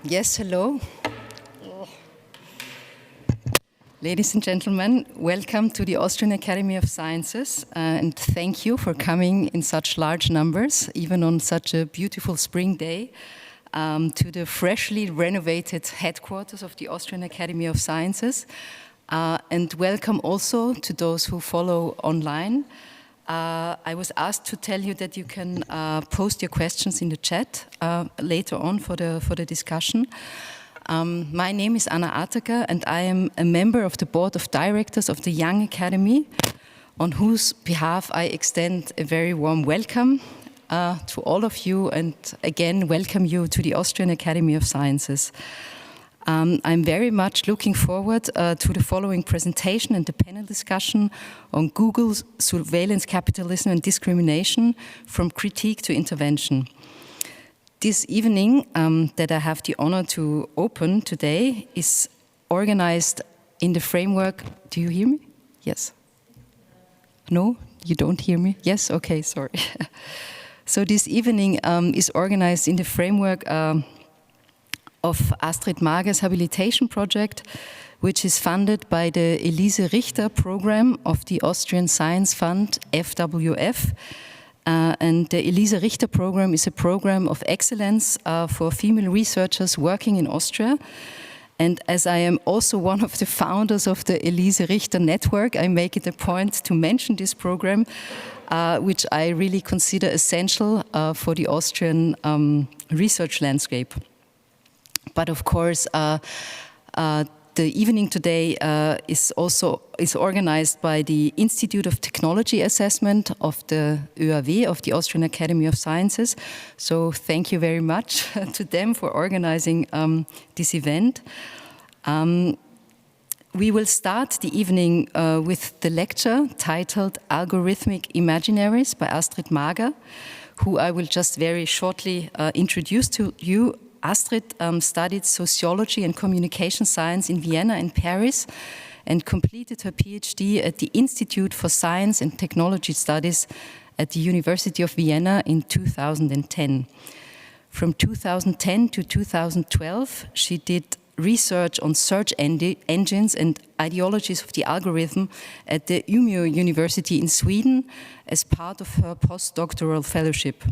Yes, hello. Ladies and gentlemen, welcome to the Austrian Academy of Sciences, and thank you for coming in such large numbers, even on such a beautiful spring day, to the freshly renovated headquarters of the Austrian Academy of Sciences, and welcome also to those who follow online. I was asked to tell you that you can post your questions in the chat later on for the discussion. My name is Anna Ataker, and I am a member of the board of directors of the Young Academy, on whose behalf I extend a very warm welcome to all of you, and again welcome you to the Austrian Academy of Sciences. I'm very much looking forward to the following presentation and the panel discussion on Google's surveillance capitalism and discrimination, from critique to intervention. This evening that I have the honor to open today is organized in the framework. Do you hear me? Yes. No? You don't hear me? Yes? Okay, sorry. So this evening is organized in the framework of Astrid Mager's habilitation project, which is funded by the Elise Richter program of the Austrian Science Fund, FWF. And the Elise Richter program is a program of excellence for female researchers working in Austria. And as I am also one of the founders of the Elise Richter network, I make it a point to mention this program, which I really consider essential for the Austrian research landscape. But of course, the evening today is organized by the Institute of Technology Assessment of the ÖAW, of the Austrian Academy of Sciences. So thank you very much to them for organizing this event. We will start the evening with the lecture titled Algorithmic Imaginaries by Astrid Mager, who I will just very shortly introduce to you. Astrid studied sociology and communication science in Vienna and Paris, and completed her PhD at the Institute for Science and Technology Studies at the University of Vienna in 2010. From 2010 to 2012, she did research on search engines and ideologies of the algorithm at the Umeå University in Sweden as part of her postdoctoral fellowship.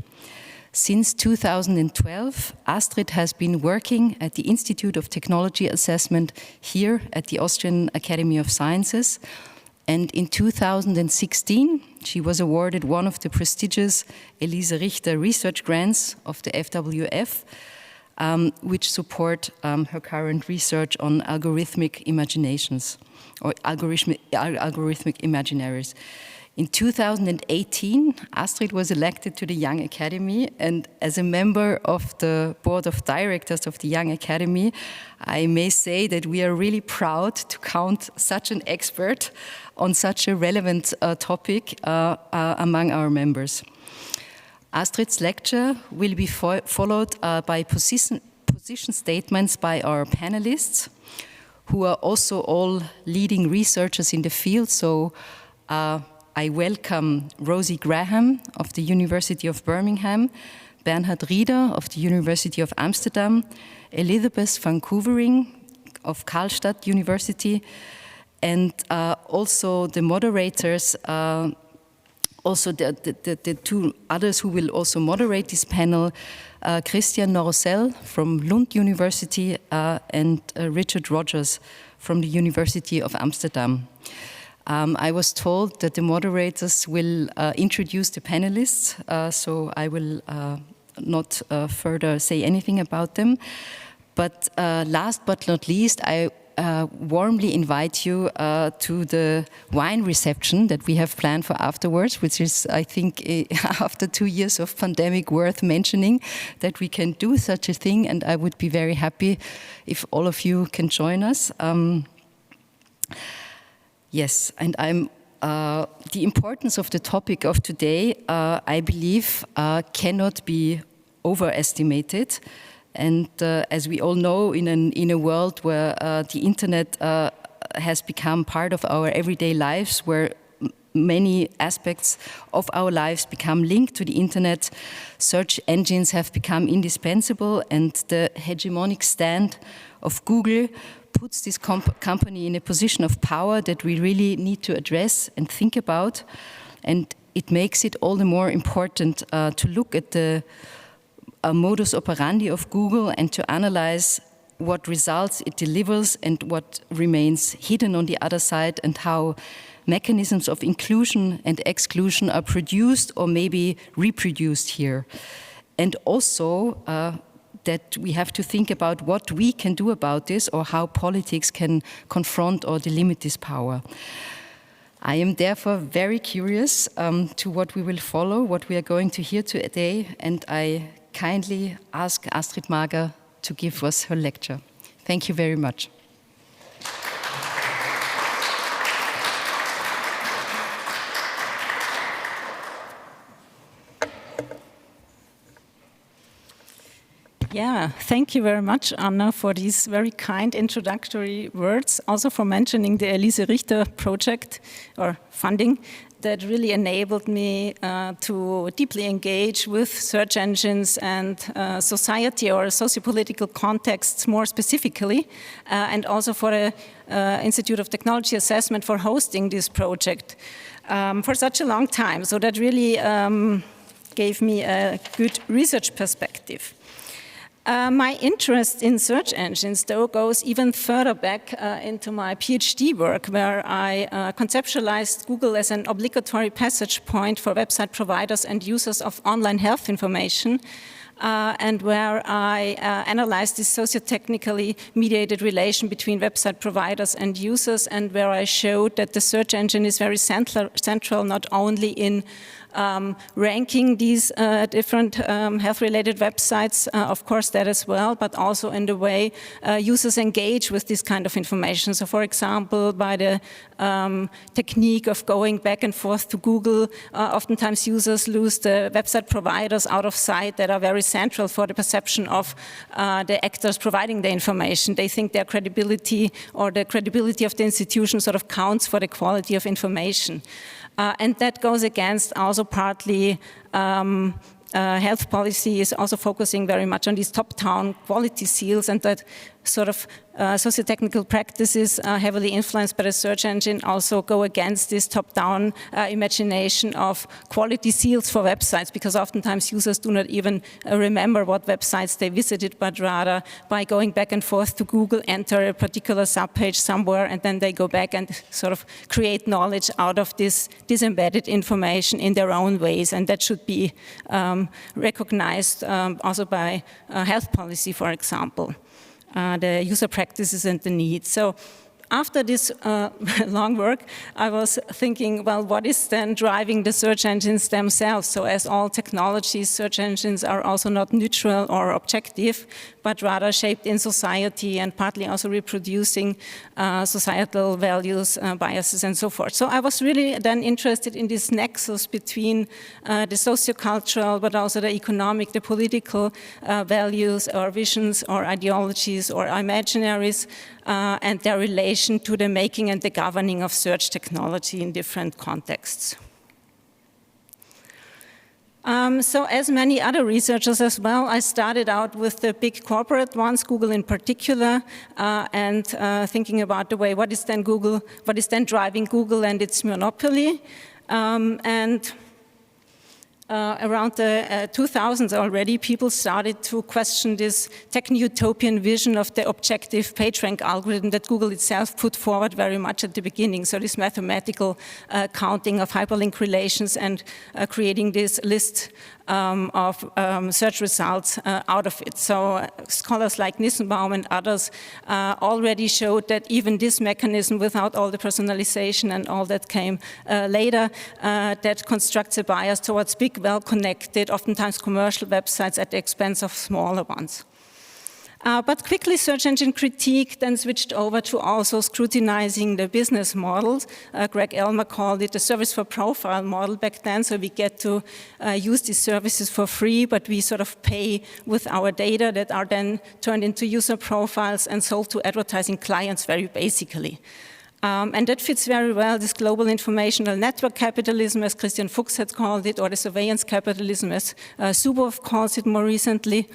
Since 2012, Astrid has been working at the Institute of Technology Assessment here at the Austrian Academy of Sciences. And in 2016, she was awarded one of the prestigious Elise Richter research grants of the FWF, which support her current research on algorithmic imaginations, or algorithmic imaginaries. In 2018, Astrid was elected to the Young Academy, and as a member of the board of directors of the Young Academy, I may say that we are really proud to count such an expert on such a relevant topic among our members. Astrid's lecture will be followed by position statements by our panelists, who are also all leading researchers in the field. So I welcome Rosie Graham of the University of Birmingham, Bernhard Rieder of the University of Amsterdam, Elizabeth van Koevering of Karlstad University, and also the moderators, also the two others who will also moderate this panel, Christian Norosel from Lund University and Richard Rogers from the University of Amsterdam. I was told that the moderators will introduce the panelists, so I will not further say anything about them. But last but not least, I warmly invite you to the wine reception that we have planned for afterwards, which is, I think, after 2 years of pandemic, worth mentioning that we can do such a thing, and I would be very happy if all of you can join us. Yes, and the importance of the topic of today, I believe, cannot be overestimated. And as we all know, in a world where the internet has become part of our everyday lives, where many aspects of our lives become linked to the internet. Search engines have become indispensable, and the hegemonic stand of Google puts this company in a position of power that we really need to address and think about. And it makes it all the more important to look at the modus operandi of Google and to analyze what results it delivers and what remains hidden on the other side, and how mechanisms of inclusion and exclusion are produced or maybe reproduced here. And also that we have to think about what we can do about this, or how politics can confront or delimit this power. I am therefore very curious to what we will follow, what we are going to hear today, and I kindly ask Astrid Mager to give us her lecture. Thank you very much. Yeah, thank you very much, Anna, for these very kind introductory words, also for mentioning the Elise Richter project or funding that really enabled me to deeply engage with search engines and society or sociopolitical contexts more specifically, and also for the Institute of Technology Assessment for hosting this project for such a long time. So that really gave me a good research perspective. My interest in search engines, though, goes even further back into my PhD work, where I conceptualized Google as an obligatory passage point for website providers and users of online health information, and where I analyzed this socio-technically mediated relation between website providers and users, and where I showed that the search engine is very central not only in ranking these different health-related websites, of course that as well, but also in the way users engage with this kind of information. So for example, by the technique of going back and forth to Google, oftentimes users lose the website providers out of sight that are very central for the perception of the actors providing the information. They think their credibility or the credibility of the institution sort of counts for the quality of information. And that goes against also partly health policy is also focusing very much on these top-down quality seals, and that sort of socio-technical practices heavily influenced by the search engine also go against this top-down imagination of quality seals for websites, because oftentimes users do not even remember what websites they visited, but rather by going back and forth to Google, enter a particular subpage somewhere, and then they go back and sort of create knowledge out of this embedded information in their own ways, and that should be recognized also by health policy, for example. The user practices and the needs. So after this long work, I was thinking, well, what is then driving the search engines themselves? So as all technologies, search engines are also not neutral or objective, but rather shaped in society and partly also reproducing societal values, biases, and so forth. So I was really then interested in this nexus between the sociocultural, but also the economic, the political values or visions or ideologies or imaginaries, and their relation to the making and the governing of search technology in different contexts. So as many other researchers as well, I started out with the big corporate ones, Google in particular, and thinking about the way, what is then driving Google and its monopoly. Around the 2000s already, people started to question this techno-utopian vision of the objective PageRank algorithm that Google itself put forward very much at the beginning. So this mathematical counting of hyperlink relations and creating this list of search results out of it. So scholars like Nissenbaum and others already showed that even this mechanism, without all the personalization and all that came later, that constructs a bias towards big, well-connected, oftentimes commercial websites at the expense of smaller ones. But quickly, search engine critique then switched over to also scrutinizing the business models. Greg Elmer called it the service for profile model back then, so we get to use these services for free, but we sort of pay with our data that are then turned into user profiles and sold to advertising clients very basically. And that fits very well this global informational network capitalism, as Christian Fuchs had called it, or the surveillance capitalism, as Zuboff calls it more recently.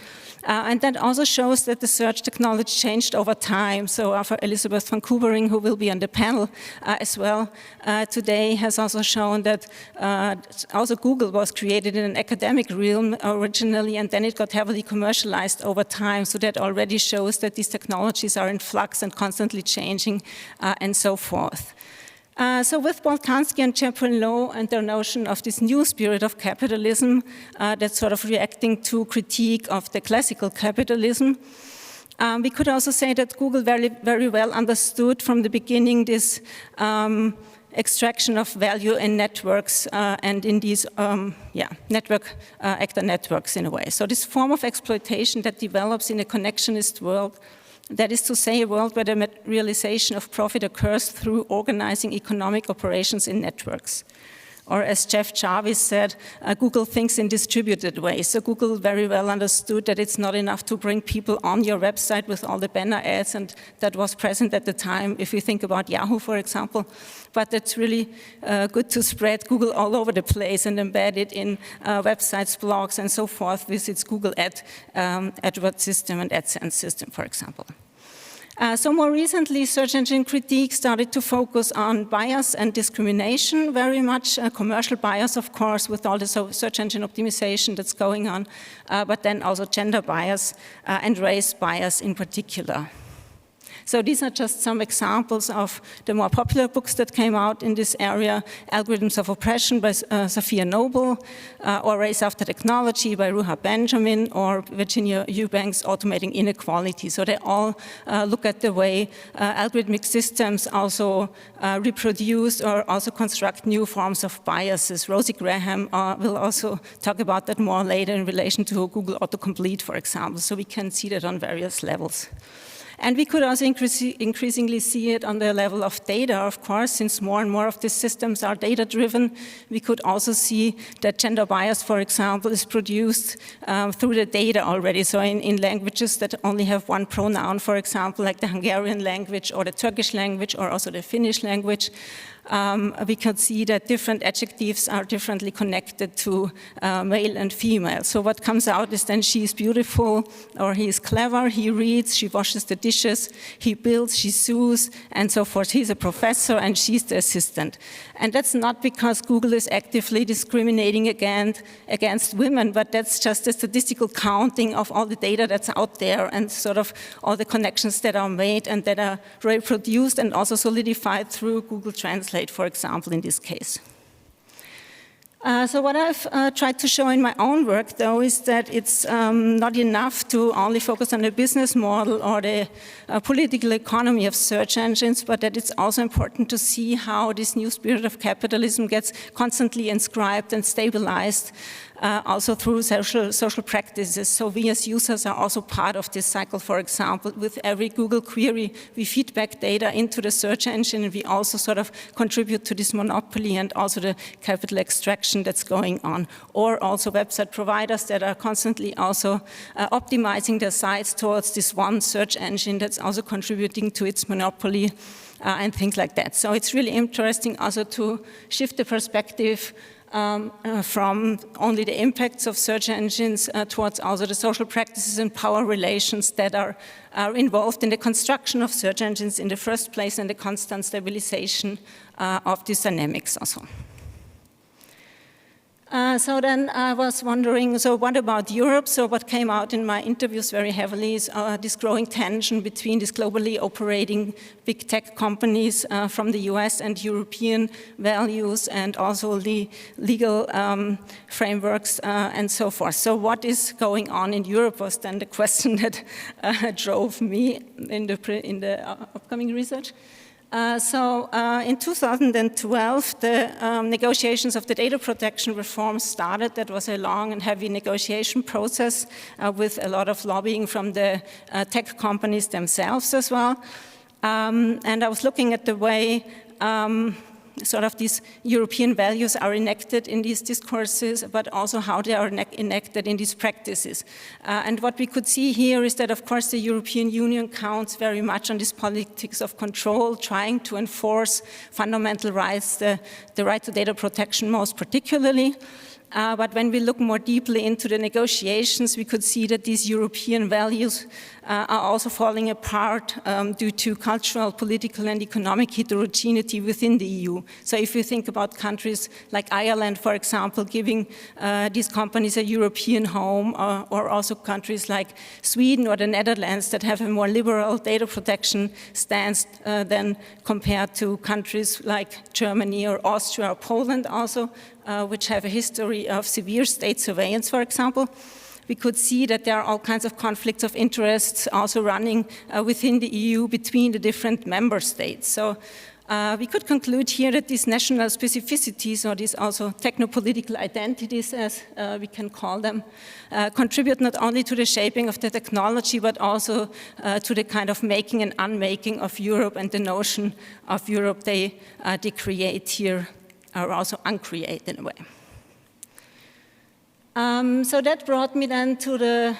And that also shows that the search technology changed over time. So Elisabeth van Koevering, who will be on the panel as well today, has also shown that also Google was created in an academic realm originally, and then it got heavily commercialized over time. So that already shows that these technologies are in flux and constantly changing and so forth. So with Boltanski and Champollion and their notion of this new spirit of capitalism that's sort of reacting to critique of the classical capitalism, we could also say that Google very well understood from the beginning this extraction of value in networks and in these network actor networks in a way. So this form of exploitation that develops in a connectionist world, that is to say, a world where the materialization of profit occurs through organizing economic operations in networks. Or as Jeff Jarvis said, Google thinks in distributed ways. So Google very well understood that it's not enough to bring people on your website with all the banner ads, and that was present at the time, if you think about Yahoo, for example. But it's really good to spread Google all over the place and embed it in websites, blogs, and so forth with its Google AdWords system and AdSense system, for example. So more recently, search engine critique started to focus on bias and discrimination very much, commercial bias, of course, with all the search engine optimization that's going on, but then also gender bias and race bias in particular. So these are just some examples of the more popular books that came out in this area: Algorithms of Oppression by Sophia Noble, or Race After Technology by Ruha Benjamin, or Virginia Eubanks' Automating Inequality. So they all look at the way algorithmic systems also reproduce or also construct new forms of biases. Rosie Graham will also talk about that more later in relation to Google Autocomplete, for example. So we can see that on various levels. And we could also increasingly see it on the level of data, of course, since more and more of these systems are data-driven. We could also see that gender bias, for example, is produced through the data already. So in languages that only have one pronoun, for example, like the Hungarian language or the Turkish language or also the Finnish language, we can see that different adjectives are differently connected to male and female. So what comes out is then she is beautiful, or he is clever, he reads, she washes the dishes, he builds, she sews, and so forth. He's a professor and she's the assistant. And that's not because Google is actively discriminating against women, but that's just a statistical counting of all the data that's out there and sort of all the connections that are made and that are reproduced and also solidified through Google Translate, for example, in this case. So what I've tried to show in my own work, though, is that it's not enough to only focus on the business model or the political economy of search engines, but that it's also important to see how this new spirit of capitalism gets constantly inscribed and stabilized also through social practices. So we as users are also part of this cycle. For example, with every Google query, we feed back data into the search engine, and we also sort of contribute to this monopoly and also the capital extraction that's going on. Or also website providers that are constantly also optimizing their sites towards this one search engine that's also contributing to its monopoly and things like that. So it's really interesting also to shift the perspective from only the impacts of search engines towards also the social practices and power relations that are involved in the construction of search engines in the first place and the constant stabilization of these dynamics also. So then I was wondering, so what about Europe? So what came out in my interviews very heavily is this growing tension between these globally operating big tech companies from the US and European values and also the legal frameworks and so forth. So what is going on in Europe was then the question that drove me in the upcoming research. In 2012, the negotiations of the data protection reform started. That was a long and heavy negotiation process with a lot of lobbying from the tech companies themselves as well. And I was looking at the way sort of these European values are enacted in these discourses, but also how they are enacted in these practices. And what we could see here is that, of course, the European Union counts very much on this politics of control, trying to enforce fundamental rights, the right to data protection most particularly. But when we look more deeply into the negotiations, we could see that these European values are also falling apart due to cultural, political, and economic heterogeneity within the EU. So if you think about countries like Ireland, for example, giving these companies a European home, or also countries like Sweden or the Netherlands that have a more liberal data protection stance than compared to countries like Germany or Austria or Poland also, which have a history of severe state surveillance, for example, we could see that there are all kinds of conflicts of interests also running within the EU between the different member states. So we could conclude here that these national specificities, or these also technopolitical identities, as we can call them, contribute not only to the shaping of the technology, but also to the kind of making and unmaking of Europe, and the notion of Europe they create here are also uncreate in a way. So that brought me then to the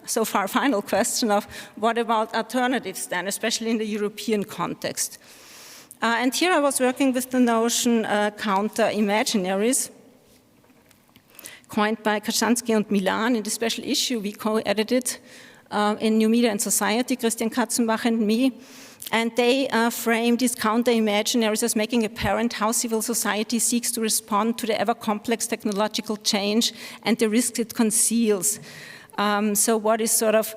so far final question of what about alternatives then, especially in the European context. And here I was working with the notion counter-imaginaries, coined by Kashansky and Milan in the special issue we co-edited in New Media and Society, Christian Katzenbach and me. And they frame these counter-imaginaries as making apparent how civil society seeks to respond to the ever-complex technological change and the risks it conceals. So what is sort of,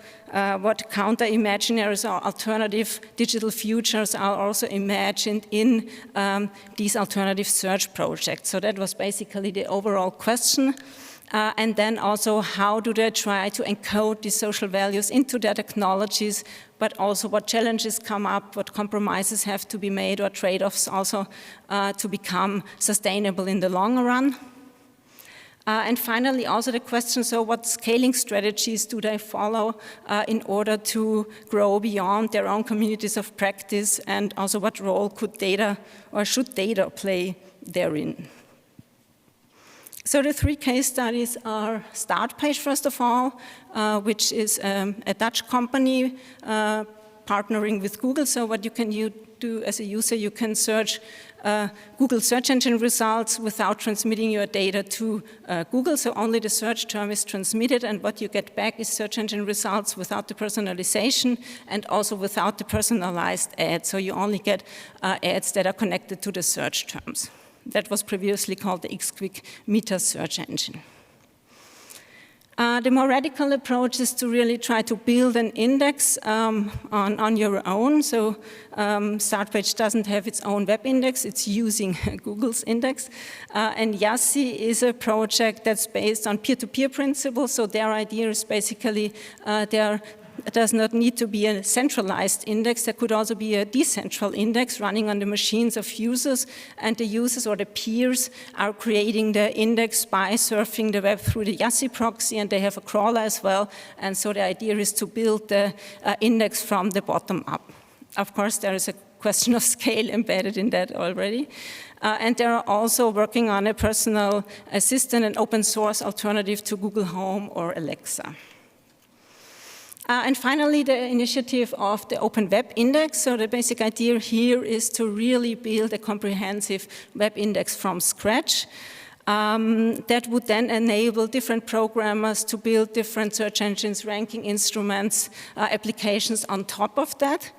what counter-imaginaries or alternative digital futures are also imagined in these alternative search projects. So that was basically the overall question. And then also, how do they try to encode these social values into their technologies, but also what challenges come up, what compromises have to be made, or trade-offs also to become sustainable in the long run. And finally, also the question, so what scaling strategies do they follow in order to grow beyond their own communities of practice, and also what role could data, or should data play therein? So the three case studies are Startpage, first of all, which is a Dutch company partnering with Google. So what you can do as a user, you can search Google search engine results without transmitting your data to Google. So only the search term is transmitted, and what you get back is search engine results without the personalization and also without the personalized ads. So you only get ads that are connected to the search terms. That was previously called the XQuick Meta search engine. The more radical approach is to really try to build an index on your own. So Startpage doesn't have its own web index, it's using Google's index. And Yassi is a project that's based on peer-to-peer principles. So their idea is basically it does not need to be a centralized index. There could also be a decentral index running on the machines of users, and the users or the peers are creating the index by surfing the web through the Yassi proxy, and they have a crawler as well. And so the idea is to build the index from the bottom up. Of course, there is a question of scale embedded in that already. And they are also working on a personal assistant, an open source alternative to Google Home or Alexa. And finally, the initiative of the Open Web Index. So the basic idea here is to really build a comprehensive web index from scratch. That would then enable different programmers to build different search engines, ranking instruments, applications on top of that.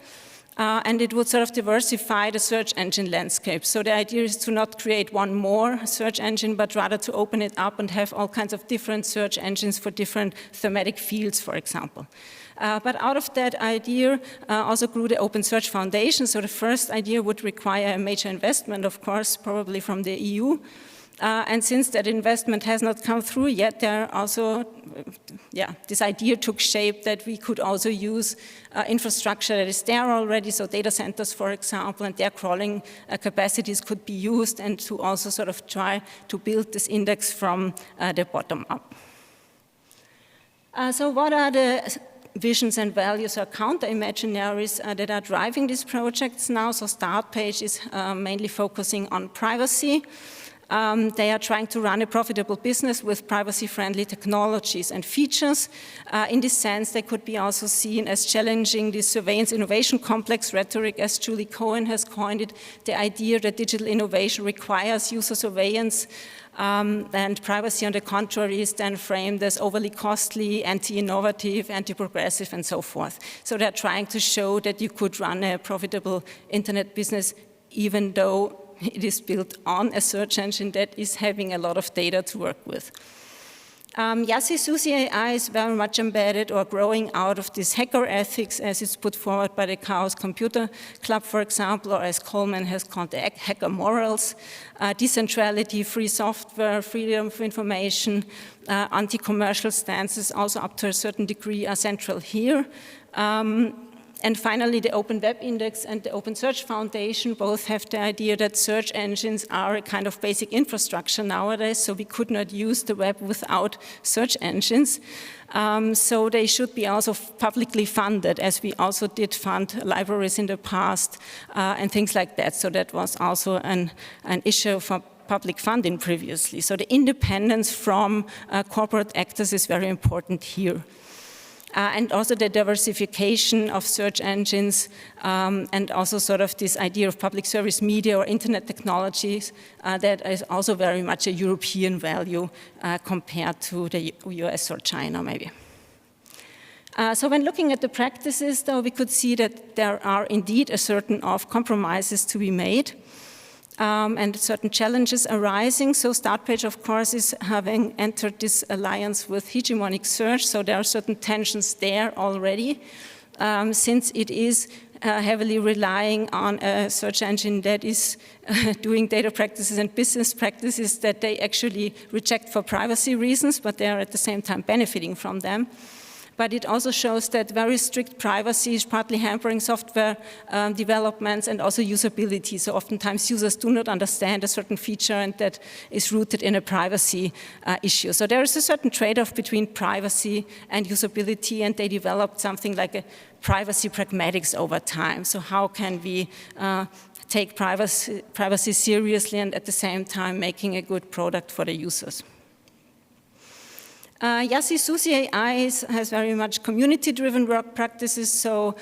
And it would sort of diversify the search engine landscape. So the idea is to not create one more search engine, but rather to open it up and have all kinds of different search engines for different thematic fields, for example. But out of that idea also grew the Open Search Foundation. So the first idea would require a major investment, of course, probably from the EU. And since that investment has not come through yet, there are also, this idea took shape that we could also use infrastructure that is there already, so data centers, for example, and their crawling capacities could be used, and to also sort of try to build this index from the bottom up. So what are the visions and values or counter-imaginaries that are driving these projects now. So Startpage is mainly focusing on privacy. They are trying to run a profitable business with privacy-friendly technologies and features. In this sense, they could be also seen as challenging the surveillance innovation complex rhetoric, as Julie Cohen has coined it, the idea that digital innovation requires user surveillance, and privacy, on the contrary, is then framed as overly costly, anti-innovative, anti-progressive, and so forth. So they're trying to show that you could run a profitable internet business even though it is built on a search engine that is having a lot of data to work with. Yassi Susi AI is very much embedded or growing out of this hacker ethics as it's put forward by the Chaos Computer Club, for example, or as Coleman has called the hacker morals. Decentrality, free software, freedom of information, anti-commercial stances also up to a certain degree are central here. And finally, the Open Web Index and the Open Search Foundation both have the idea that search engines are a kind of basic infrastructure nowadays, so we could not use the web without search engines. So they should be also publicly funded, as we also did fund libraries in the past and things like that. So that was also an issue for public funding previously. So the independence from corporate actors is very important here. And also the diversification of search engines and also sort of this idea of public service media or internet technologies that is also very much a European value compared to the US or China maybe. So when looking at the practices though, we could see that there are indeed a certain of compromises to be made. And certain challenges arising. So Startpage, of course, is having entered this alliance with hegemonic search, so there are certain tensions there already, since it is heavily relying on a search engine that is doing data practices and business practices that they actually reject for privacy reasons, but they are at the same time benefiting from them. But it also shows that very strict privacy is partly hampering software developments and also usability. So oftentimes users do not understand a certain feature and that is rooted in a privacy issue. So there is a certain trade-off between privacy and usability, and they developed something like a privacy pragmatics over time. So how can we take privacy seriously and at the same time making a good product for the users? Yassi Susi AI has very much community-driven work practices, so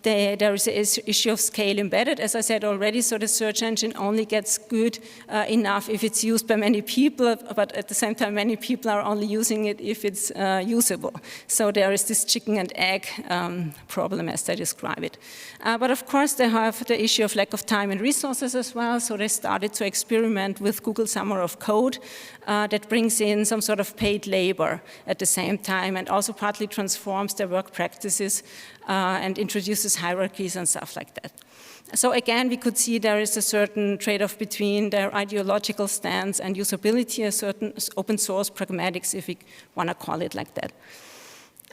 there is an issue of scale embedded, as I said already, so the search engine only gets good enough if it's used by many people, but at the same time many people are only using it if it's usable. So there is this chicken and egg problem as they describe it. But of course they have the issue of lack of time and resources as well, so they started to experiment with Google Summer of Code that brings in some sort of paid labor at the same time and also partly transforms their work practices and introduces hierarchies and stuff like that. So again, we could see there is a certain trade-off between their ideological stance and usability, a certain open source pragmatics, if we want to call it like that.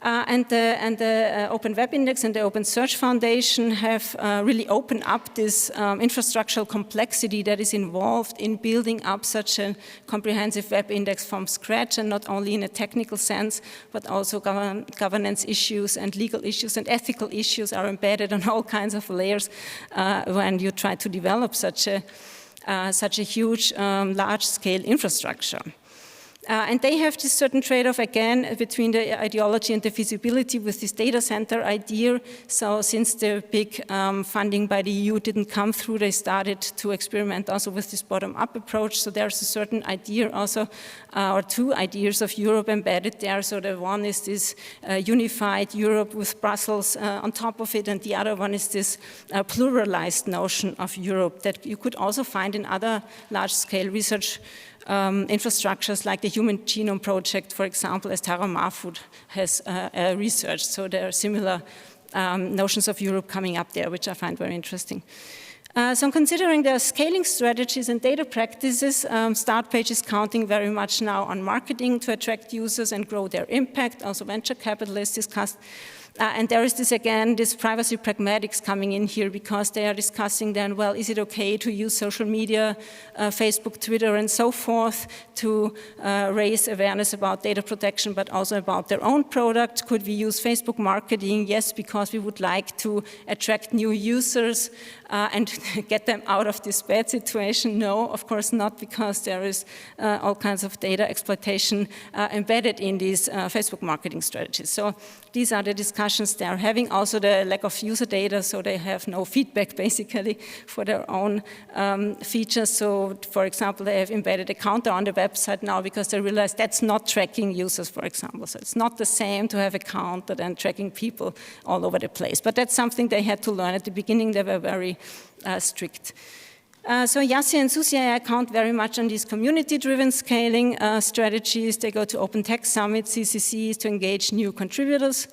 And the Open Web Index and the Open Search Foundation have really opened up this infrastructural complexity that is involved in building up such a comprehensive web index from scratch, and not only in a technical sense, but also governance issues and legal issues and ethical issues are embedded on all kinds of layers when you try to develop such a huge, large-scale infrastructure. And they have this certain trade-off again between the ideology and the feasibility with this data center idea. So since the big funding by the EU didn't come through, they started to experiment also with this bottom-up approach. So there's a certain idea also, or two ideas of Europe embedded there. So the one is this unified Europe with Brussels on top of it, and the other one is this pluralized notion of Europe that you could also find in other large-scale research infrastructures like the Human Genome Project, for example, as Tara Marfoot has researched. So there are similar notions of Europe coming up there, which I find very interesting. So considering their scaling strategies and data practices, Startpage is counting very much now on marketing to attract users and grow their impact. Also venture capitalists discussed. And there is this, again, this privacy pragmatics coming in here because they are discussing then, well, is it okay to use social media, Facebook, Twitter, and so forth to raise awareness about data protection, but also about their own product? Could we use Facebook marketing? Yes, because we would like to attract new users and get them out of this bad situation. No, of course not, because there is all kinds of data exploitation embedded in these Facebook marketing strategies. So these are the discussions they are having. Also the lack of user data, so they have no feedback basically for their own features. So for example, they have embedded a counter on the website now because they realize that's not tracking users, for example. So it's not the same to have a counter than tracking people all over the place. But that's something they had to learn. At the beginning, they were very strict. So Yassi and Susi count very much on these community-driven scaling strategies. They go to open tech summits, CCCs to engage new contributors.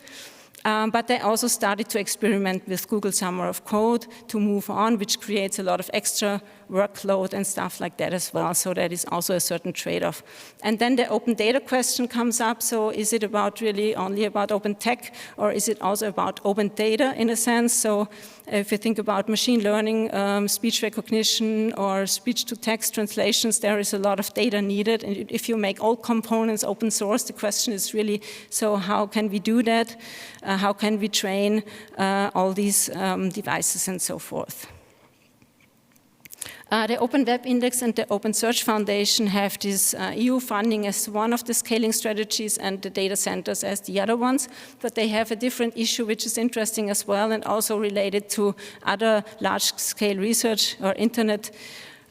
But they also started to experiment with Google Summer of Code to move on, which creates a lot of extra workload and stuff like that as well. So that is also a certain trade-off. And then the open data question comes up. So is it about really only about open tech, or is it also about open data in a sense? So if you think about machine learning, speech recognition, or speech-to-text translations, there is a lot of data needed. And if you make all components open source, the question is really, so how can we do that? How can we train all these devices and so forth? The Open Web Index and the Open Search Foundation have this EU funding as one of the scaling strategies and the data centers as the other ones, but they have a different issue which is interesting as well and also related to other large-scale research or internet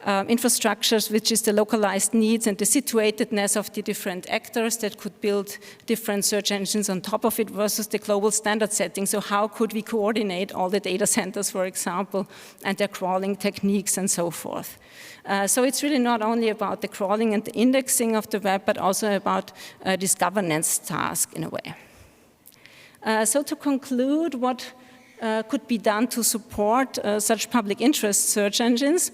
infrastructures, which is the localized needs and the situatedness of the different actors that could build different search engines on top of it versus the global standard setting. So how could we coordinate all the data centers, for example, and their crawling techniques and so forth? So it's really not only about the crawling and the indexing of the web, but also about this governance task in a way. So to conclude, what could be done to support such public interest search engines?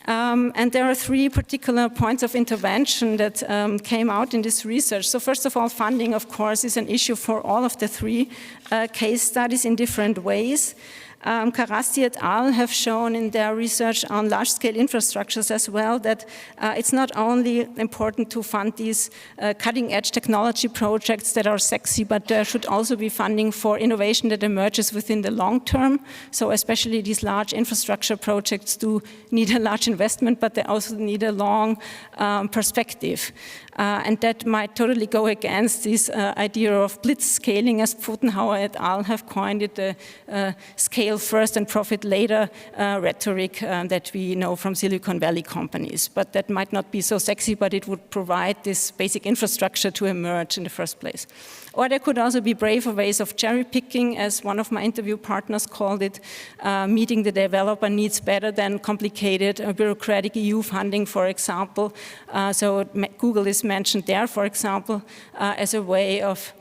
And there are three particular points of intervention that came out in this research. So first of all, funding, of course, is an issue for all of the three case studies in different ways. Karasti et al. Have shown in their research on large-scale infrastructures as well that it's not only important to fund these cutting-edge technology projects that are sexy, but there should also be funding for innovation that emerges within the long term. So especially these large infrastructure projects do need a large investment, but they also need a long perspective. And that might totally go against this idea of blitz scaling, as Pfotenhauer et al. Have coined it, the scale first and profit later rhetoric that we know from Silicon Valley companies. But that might not be so sexy, but it would provide this basic infrastructure to emerge in the first place. Or there could also be braver ways of cherry picking, as one of my interview partners called it, meeting the developer needs better than complicated bureaucratic EU funding, for example. So Google is mentioned there, for example, as a way of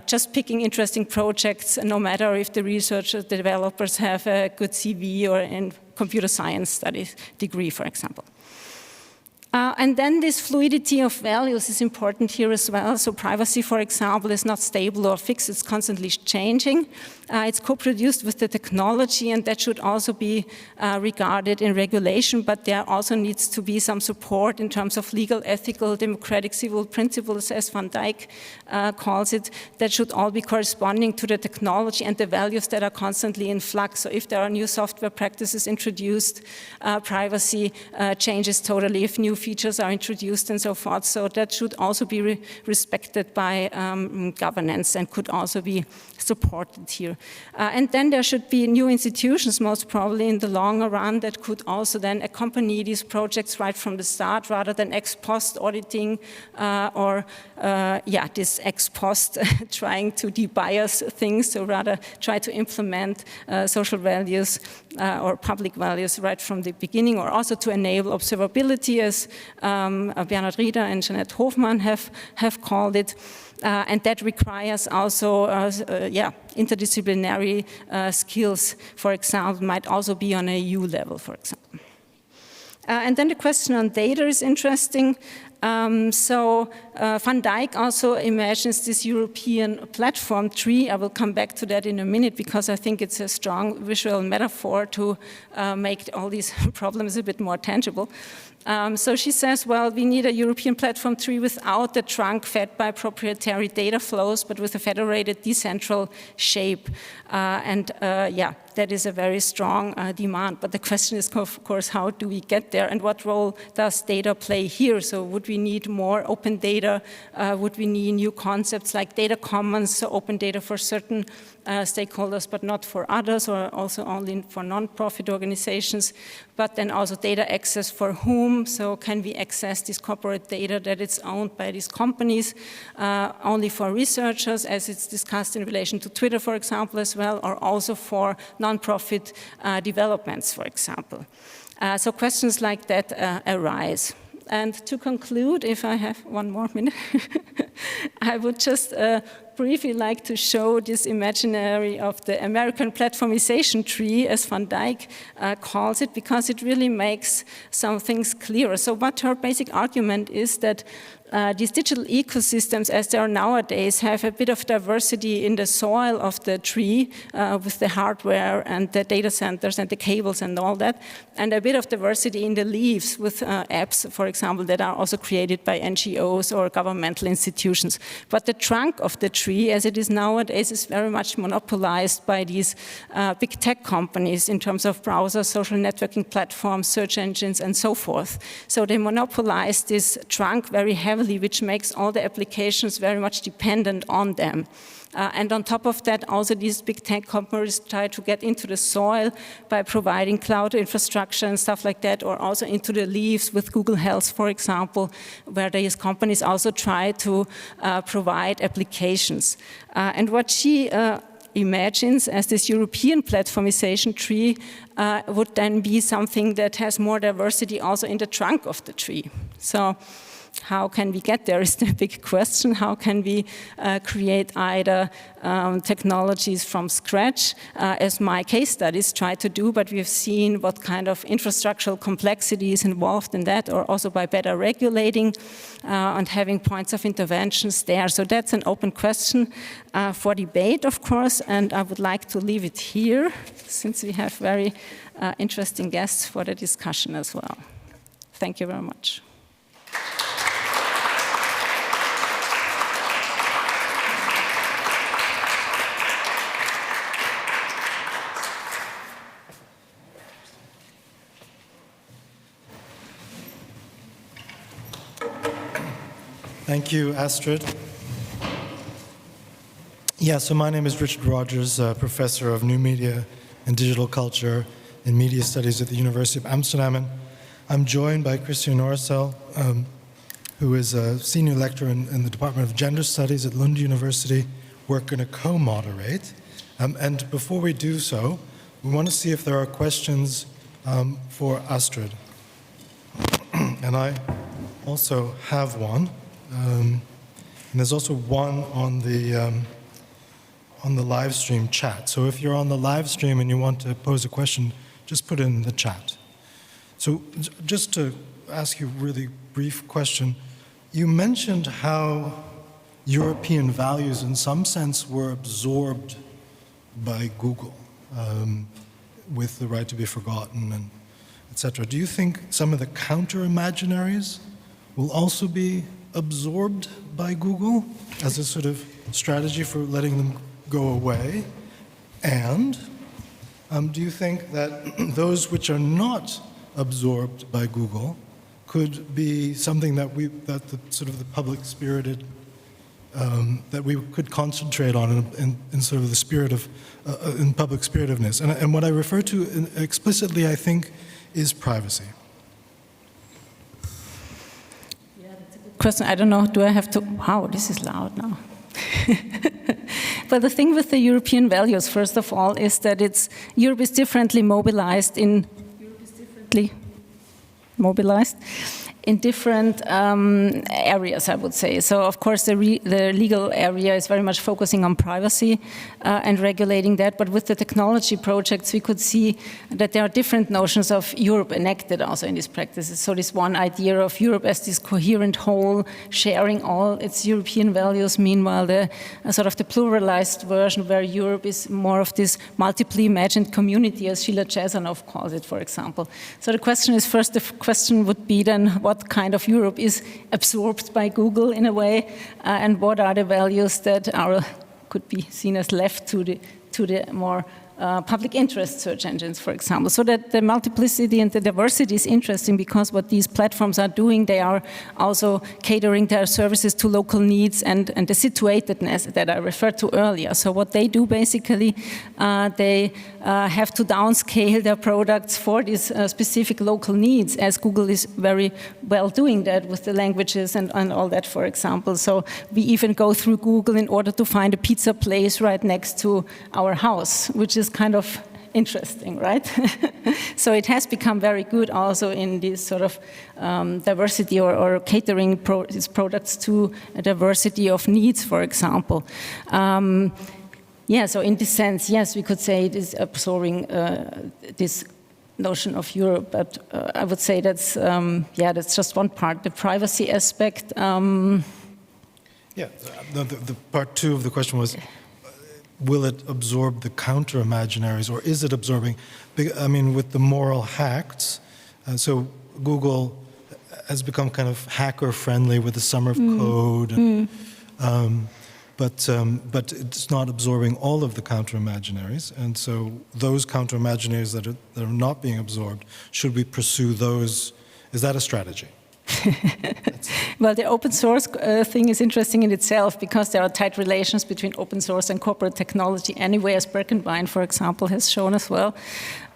just picking interesting projects, no matter if the researchers, the developers have a good CV or a computer science studies degree, for example. And then this fluidity of values is important here as well. So privacy, for example, is not stable or fixed, it's constantly changing. It's co-produced with the technology, and that should also be regarded in regulation, but there also needs to be some support in terms of legal, ethical, democratic, civil principles, as Van Dijk calls it, that should all be corresponding to the technology and the values that are constantly in flux. So if there are new software practices introduced, privacy changes totally if new features are introduced and so forth. So that should also be respected by governance and could also be supported here. And then there should be new institutions, most probably in the longer run, that could also then accompany these projects right from the start, rather than ex post auditing or this ex post trying to de-bias things. So rather try to implement social values or public values right from the beginning, or also to enable observability, as thinkers, Bernhard Rieder and Jeanette Hofmann, have called it. And that requires also interdisciplinary skills, for example, might also be on a EU level, for example. And then the question on data is interesting. Van Dijk also imagines this European platform tree. I will come back to that in a minute because I think it's a strong visual metaphor to make all these problems a bit more tangible. So she says, well, we need a European platform tree without the trunk fed by proprietary data flows, but with a federated decentral shape. That is a very strong demand. But the question is, of course, how do we get there? And what role does data play here? So would we need more open data? Would we need new concepts like data commons, so open data for certain stakeholders, but not for others, or also only for non-profit organizations, but then also data access for whom? So can we access this corporate data that it's owned by these companies only for researchers, as it's discussed in relation to Twitter, for example, as well, or also for non-profit developments, for example. So questions like that arise. And to conclude, if I have one more minute, I would just briefly like to show this imaginary of the American platformization tree, as Van Dijk calls it, because it really makes some things clearer. So what her basic argument is that these digital ecosystems, as they are nowadays, have a bit of diversity in the soil of the tree with the hardware and the data centers and the cables and all that, and a bit of diversity in the leaves with apps, for example, that are also created by NGOs or governmental institutions. But the trunk of the tree, as it is nowadays, is very much monopolized by these big tech companies in terms of browsers, social networking platforms, search engines, and so forth. So they monopolize this trunk very heavily, which makes all the applications very much dependent on them. And on top of that, also these big tech companies try to get into the soil by providing cloud infrastructure and stuff like that, or also into the leaves with Google Health, for example, where these companies also try to provide applications. And what she imagines as this European platformization tree would then be something that has more diversity also in the trunk of the tree. So how can we get there is the big question. How can we create either technologies from scratch, as my case studies try to do, but we've seen what kind of infrastructural complexity is involved in that, or also by better regulating and having points of interventions there. So that's an open question for debate, of course, and I would like to leave it here, since we have very interesting guests for the discussion as well. Thank you very much. Thank you, Astrid. Yeah, so my name is Richard Rogers, professor of New Media and Digital Culture and Media Studies at the University of Amsterdam. And I'm joined by Christian Norsel, who is a senior lecturer in the Department of Gender Studies at Lund University. We're going to co-moderate. And before we do so, we want to see if there are questions for Astrid. And I also have one. And there's also one on the live stream chat. So if you're on the live stream and you want to pose a question, just put it in the chat. So just to ask you a really brief question, you mentioned how European values in some sense were absorbed by Google with the right to be forgotten and etc. Do you think some of the counter-imaginaries will also be absorbed by Google as a sort of strategy for letting them go away? And do you think that those which are not absorbed by Google could be something that the sort of the public-spirited, that we could concentrate on in sort of the spirit of, in public spiritedness? And what I refer to explicitly, I think, is privacy. Question, I don't know, do I have to, wow, this is loud now. But the thing with the European values, first of all, is that Europe is differently mobilized in different areas, I would say. So, of course, the legal area is very much focusing on privacy and regulating that. But with the technology projects, we could see that there are different notions of Europe enacted also in these practices. So this one idea of Europe as this coherent whole, sharing all its European values. Meanwhile, the sort of the pluralized version where Europe is more of this multiply imagined community, as Sheila Chazanov calls it, for example. So the question is, first, the question would be then, what kind of Europe is absorbed by Google in a way, and what are the values that could be seen as left to the more public interest search engines, for example. So that the multiplicity and the diversity is interesting, because what these platforms are doing, they are also catering their services to local needs and the situatedness that I referred to earlier. So what they do basically, they have to downscale their products for these specific local needs, as Google is very well doing that with the languages and all that, for example. So we even go through Google in order to find a pizza place right next to our house, which is kind of interesting, right? So it has become very good also in this sort of diversity or catering these products to a diversity of needs, for example. Yeah, so in this sense, yes, we could say it is absorbing this notion of Europe, but I would say that's that's just one part, the privacy aspect. Yeah, the part two of the question was, will it absorb the counter-imaginaries, or is it absorbing? I mean, with the moral hacks, so Google has become kind of hacker-friendly with the summer of code, and, but it's not absorbing all of the counter-imaginaries, and so those counter-imaginaries that are not being absorbed, should we pursue those? Is that a strategy? Well, the open source thing is interesting in itself, because there are tight relations between open source and corporate technology anyway, as Birkenbein, for example, has shown as well.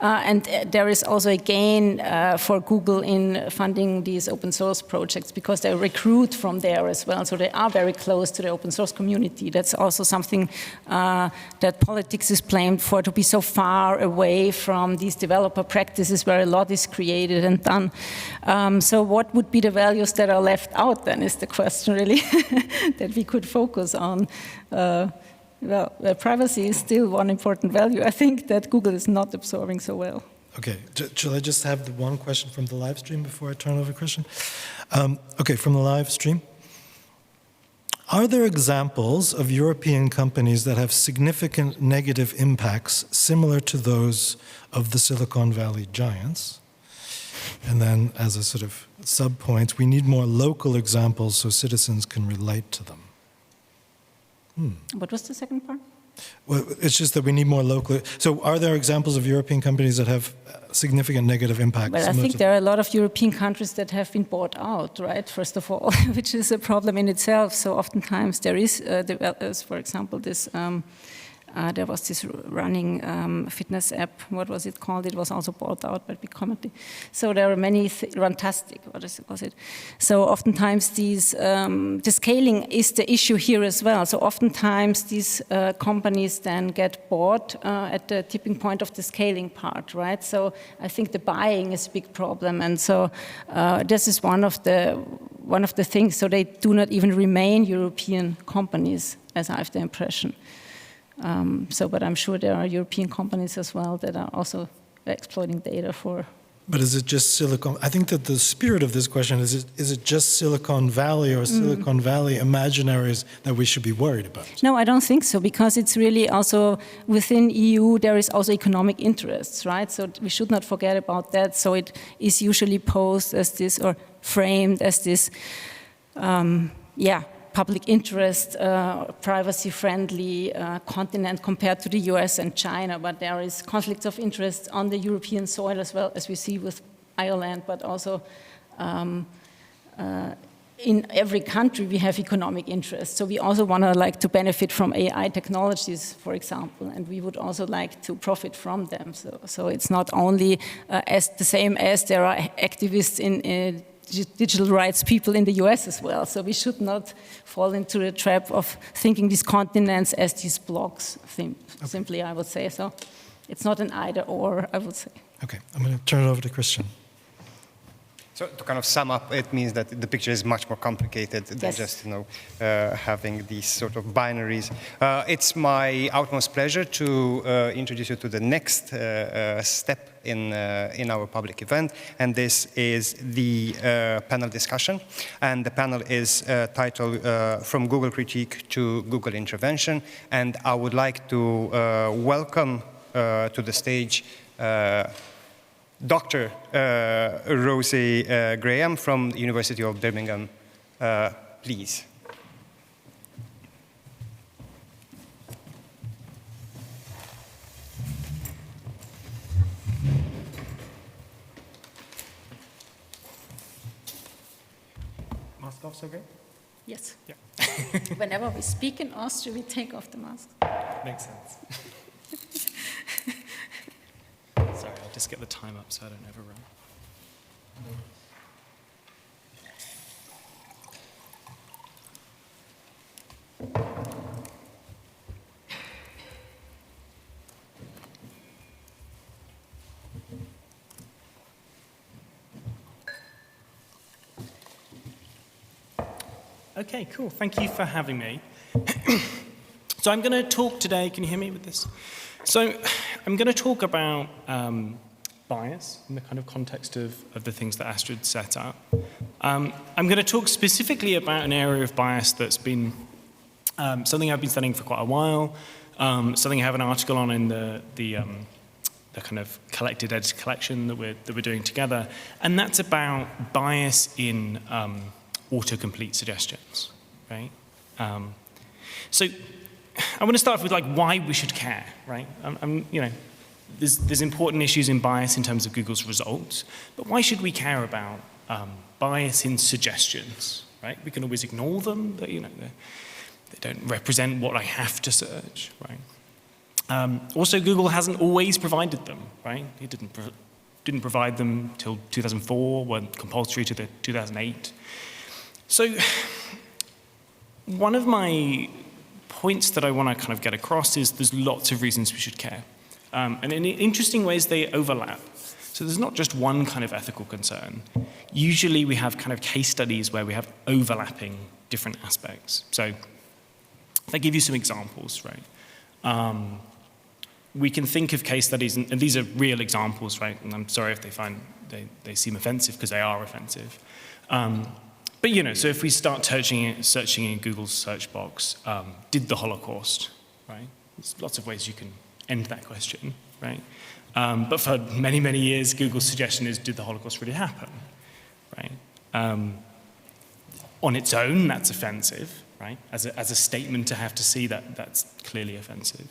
And there is also a gain for Google in funding these open source projects, because they recruit from there as well. So they are very close to the open source community. That's also something that politics is blamed for, to be so far away from these developer practices where a lot is created and done. So what would be the values that are left out then, is the question really that we could focus on. Well, privacy is still one important value, I think, that Google is not absorbing so well. Okay, shall I just have the one question from the live stream before I turn over to Christian? Okay, from the live stream. Are there examples of European companies that have significant negative impacts similar to those of the Silicon Valley giants? And then, as a sort of sub-point, we need more local examples so citizens can relate to them. What was the second part? Well, it's just that we need more local. So are there examples of European companies that have significant negative impacts? Well, I think there are a lot of European countries that have been bought out, right, first of all, which is a problem in itself. So oftentimes there is, for example, this... there was this running fitness app. What was it called? It was also bought out by big company. So there are many, Runtastic, was it? So oftentimes these, the scaling is the issue here as well. So oftentimes these companies then get bought at the tipping point of the scaling part, right? So I think the buying is a big problem. And so this is one of the things. So they do not even remain European companies, as I have the impression. But I'm sure there are European companies as well that are also exploiting data for... But is it just Silicon... I think that the spirit of this question is it just Silicon Valley or Silicon Valley imaginaries that we should be worried about? No, I don't think so, because it's really also within EU there is also economic interests, right? So we should not forget about that. So it is usually posed as this, or framed as this, public interest, privacy-friendly continent compared to the US and China, but there is conflicts of interest on the European soil as well, as we see with Ireland, but also in every country we have economic interests. So we also want to benefit from AI technologies, for example, and we would also like to profit from them. So it's not only as the same as there are activists in digital rights people in the US as well. So we should not fall into the trap of thinking these continents as these blocks, simply, I would say. So it's not an either or, I would say. Okay, I'm going to turn it over to Christian. So to kind of sum up, it means that the picture is much more complicated than just, having these sort of binaries. It's my utmost pleasure to introduce you to the next step in our public event, and this is the panel discussion. And the panel is titled From Google Critique to Google Intervention. And I would like to welcome to the stage Dr. Rosie Graham from the University of Birmingham, please. Mask off, okay? Yes. Yeah. Whenever we speak in Austria, we take off the mask. Makes sense. Sorry, I'll just get the time up so I don't overrun. Okay, cool. Thank you for having me. So I'm going to talk today, can you hear me with this? So I'm going to talk about bias in the kind of context of the things that Astrid set up. I'm going to talk specifically about an area of bias that's been something I've been studying for quite a while, something I have an article on in the kind of collected edited collection that we're doing together, and that's about bias in autocomplete suggestions, right? So I want to start off with like why we should care, right? There's important issues in bias in terms of Google's results, but why should we care about bias in suggestions, right? We can always ignore them, but they don't represent what I have to search, right? Also, Google hasn't always provided them, right? It didn't provide them till 2004, weren't compulsory to the 2008. So one of my points that I want to kind of get across is there's lots of reasons we should care. And in interesting ways, they overlap. So there's not just one kind of ethical concern. Usually we have kind of case studies where we have overlapping different aspects. So if I give you some examples, right? We can think of case studies, and these are real examples, right? And I'm sorry if they seem offensive, because they are offensive. But so if we start searching in Google's search box, did the Holocaust, right? There's lots of ways you can end that question, right? But for many, many years, Google's suggestion is, did the Holocaust really happen, right? On its own, that's offensive, right? As a statement to have to see that, that's clearly offensive.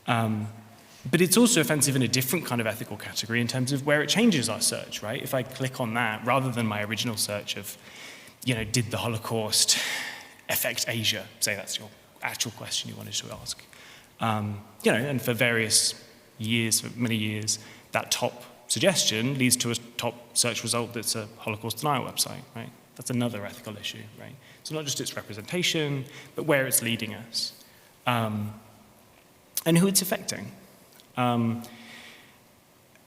But it's also offensive in a different kind of ethical category in terms of where it changes our search, right? If I click on that, rather than my original search of, did the Holocaust affect Asia? Say that's your actual question you wanted to ask. And for various years, for many years, that top suggestion leads to a top search result that's a Holocaust denial website, right? That's another ethical issue, right? So not just its representation, but where it's leading us, and who it's affecting.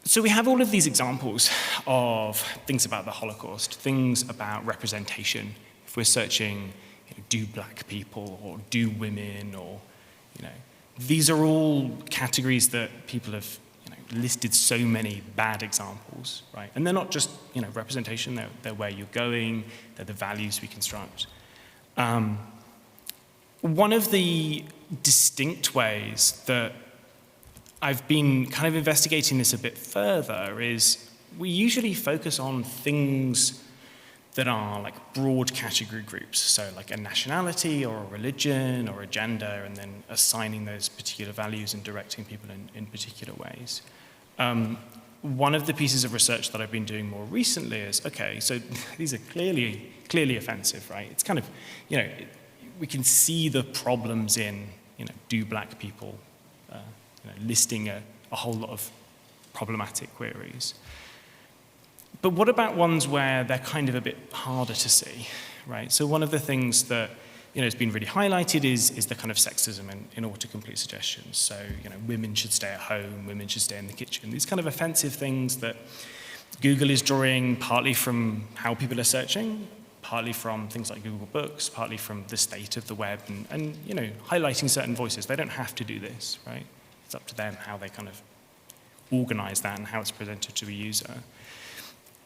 So we have all of these examples of things about the Holocaust, things about representation. If we're searching, do black people or do women, or these are all categories that people have listed so many bad examples, right? And they're not just representation; they're where you're going, they're the values we construct. One of the distinct ways that I've been kind of investigating this a bit further is we usually focus on things that are like broad category groups, so like a nationality or a religion or a gender, and then assigning those particular values and directing people in particular ways. One of the pieces of research that I've been doing more recently is, okay, so these are clearly offensive, right? It's kind of, we can see the problems in, do black people, listing a whole lot of problematic queries. But what about ones where they're kind of a bit harder to see, right? So one of the things that has been really highlighted is the kind of sexism in autocomplete suggestions. So women should stay at home, women should stay in the kitchen. These kind of offensive things that Google is drawing partly from how people are searching, partly from things like Google Books, partly from the state of the web, and you know, highlighting certain voices. They don't have to do this, right? It's up to them how they kind of organize that and how it's presented to a user.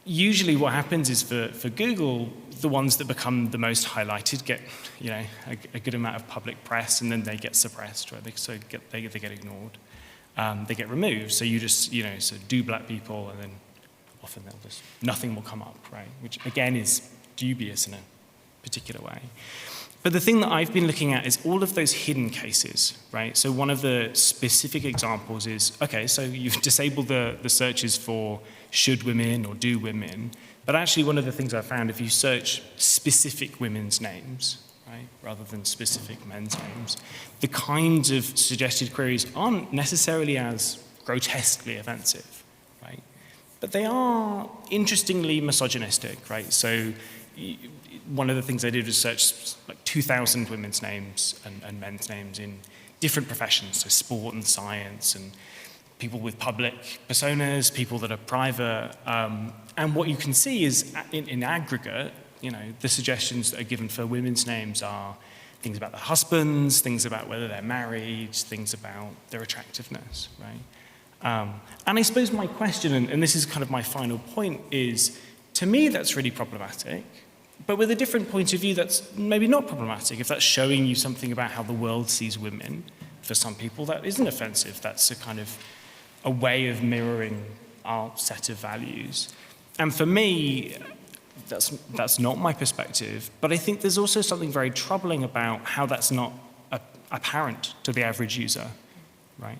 Usually what happens is for Google, the ones that become the most highlighted get, you know, a good amount of public press, and then they get suppressed, right? They get ignored. They get removed. So you just, you know, so do black people, and then often nothing will come up, right? Which again is dubious in a particular way. But the thing that I've been looking at is all of those hidden cases, right? So one of the specific examples is, okay, so you've disabled the searches for should women or do women, but actually one of the things I found, if you search specific women's names, right, rather than specific men's names, the kinds of suggested queries aren't necessarily as grotesquely offensive, right? But they are interestingly misogynistic, right? So one of the things I did was search like 2,000 women's names and men's names in different professions, so sport and science, and people with public personas, people that are private. And what you can see is, in aggregate, you know, the suggestions that are given for women's names are things about their husbands, things about whether they're married, things about their attractiveness, right? And I suppose my question, and this is kind of my final point, is, to me, that's really problematic. But with a different point of view, that's maybe not problematic. If that's showing you something about how the world sees women, for some people that isn't offensive. That's a kind of a way of mirroring our set of values. And for me, that's not my perspective. But I think there's also something very troubling about how that's not apparent to the average user, right?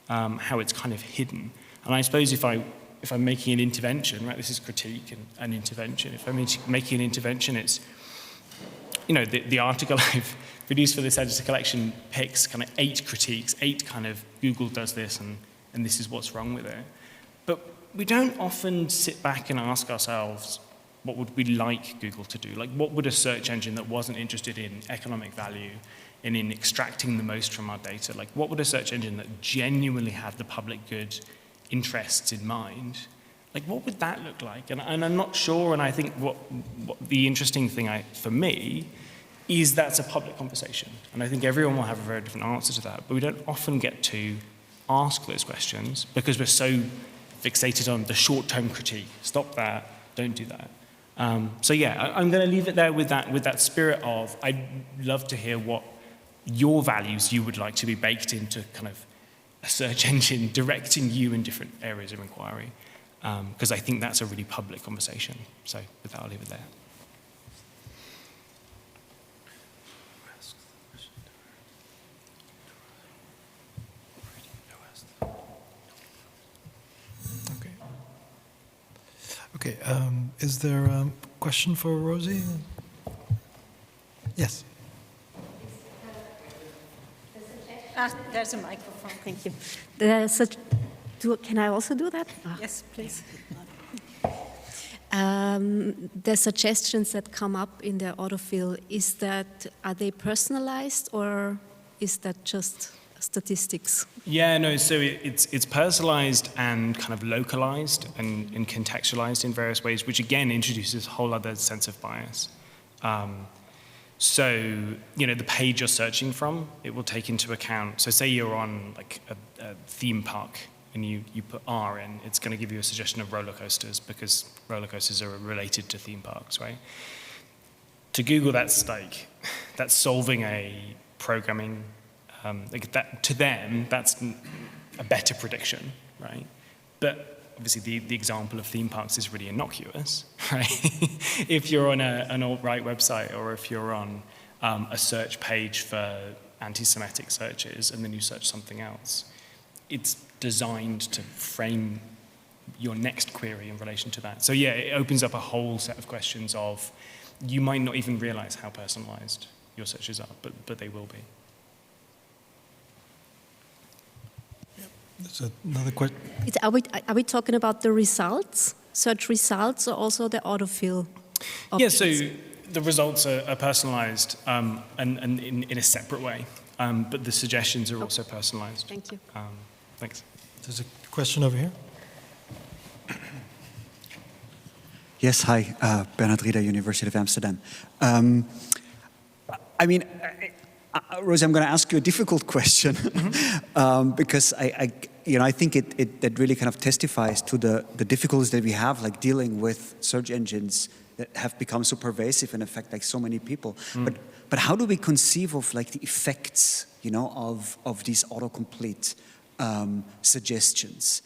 How it's kind of hidden. And I suppose if I'm making an intervention, right, this is critique and an intervention. If I'm making an intervention, it's, you know, the article I've produced for this editor collection picks kind of 8 critiques, 8 kind of Google does this and this is what's wrong with it. But we don't often sit back and ask ourselves, what would we like Google to do? Like, what would a search engine that wasn't interested in economic value and in extracting the most from our data, like what would a search engine that genuinely had the public good interests in mind, like what would that look like? And I'm not sure, and I think what the interesting thing for me is that's a public conversation. And I think everyone will have a very different answer to that, but we don't often get to ask those questions because we're so fixated on the short-term critique. Stop that, don't do that. So yeah, I'm going to leave it there with that spirit of, I'd love to hear what your values you would like to be baked into kind of a search engine directing you in different areas of inquiry, because I think that's a really public conversation. So with that, I'll leave it there. Okay, is there a question for Rosie? Yes. There's a microphone. Thank you. Can I also do that? Yes, please. The suggestions that come up in the autofill, are they personalized or is that just statistics? Yeah, no, so it's personalized and kind of localized and contextualized in various ways, which again introduces a whole other sense of bias. So, you know, the page you're searching from, it will take into account, so say you're on like a theme park and you put R in, it's going to give you a suggestion of roller coasters because roller coasters are related to theme parks, right? To Google, that's solving a programming, to them, that's a better prediction, right? But obviously the example of theme parks is really innocuous, right? If you're on an alt-right website or if you're on a search page for anti-Semitic searches and then you search something else, it's designed to frame your next query in relation to that. So yeah, it opens up a whole set of questions of, you might not even realize how personalized your searches are, but they will be. There's another question. Are we talking about the results, search results, or also the autofill options? Yeah, so the results are personalized and in a separate way, but the suggestions are also personalized. Thank you. Thanks. There's a question over here. Yes, hi, Bernhard Rieder, University of Amsterdam. I mean, Rosie, I'm going to ask you a difficult question because I think that really kind of testifies to the difficulties that we have, like dealing with search engines that have become so pervasive and affect like so many people. But how do we conceive of like the effects, of these autocomplete suggestions?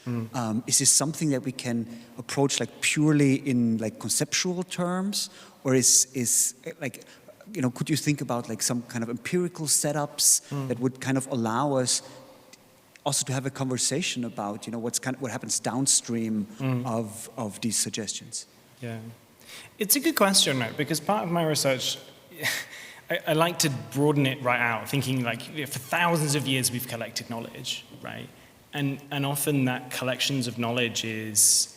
Is this something that we can approach like purely in like conceptual terms, or is like, could you think about like some kind of empirical setups that would kind of allow us also to have a conversation about, what happens downstream of these suggestions? Yeah, it's a good question, right? Because part of my research, I like to broaden it right out, thinking like for thousands of years we've collected knowledge, right? And often that collections of knowledge it's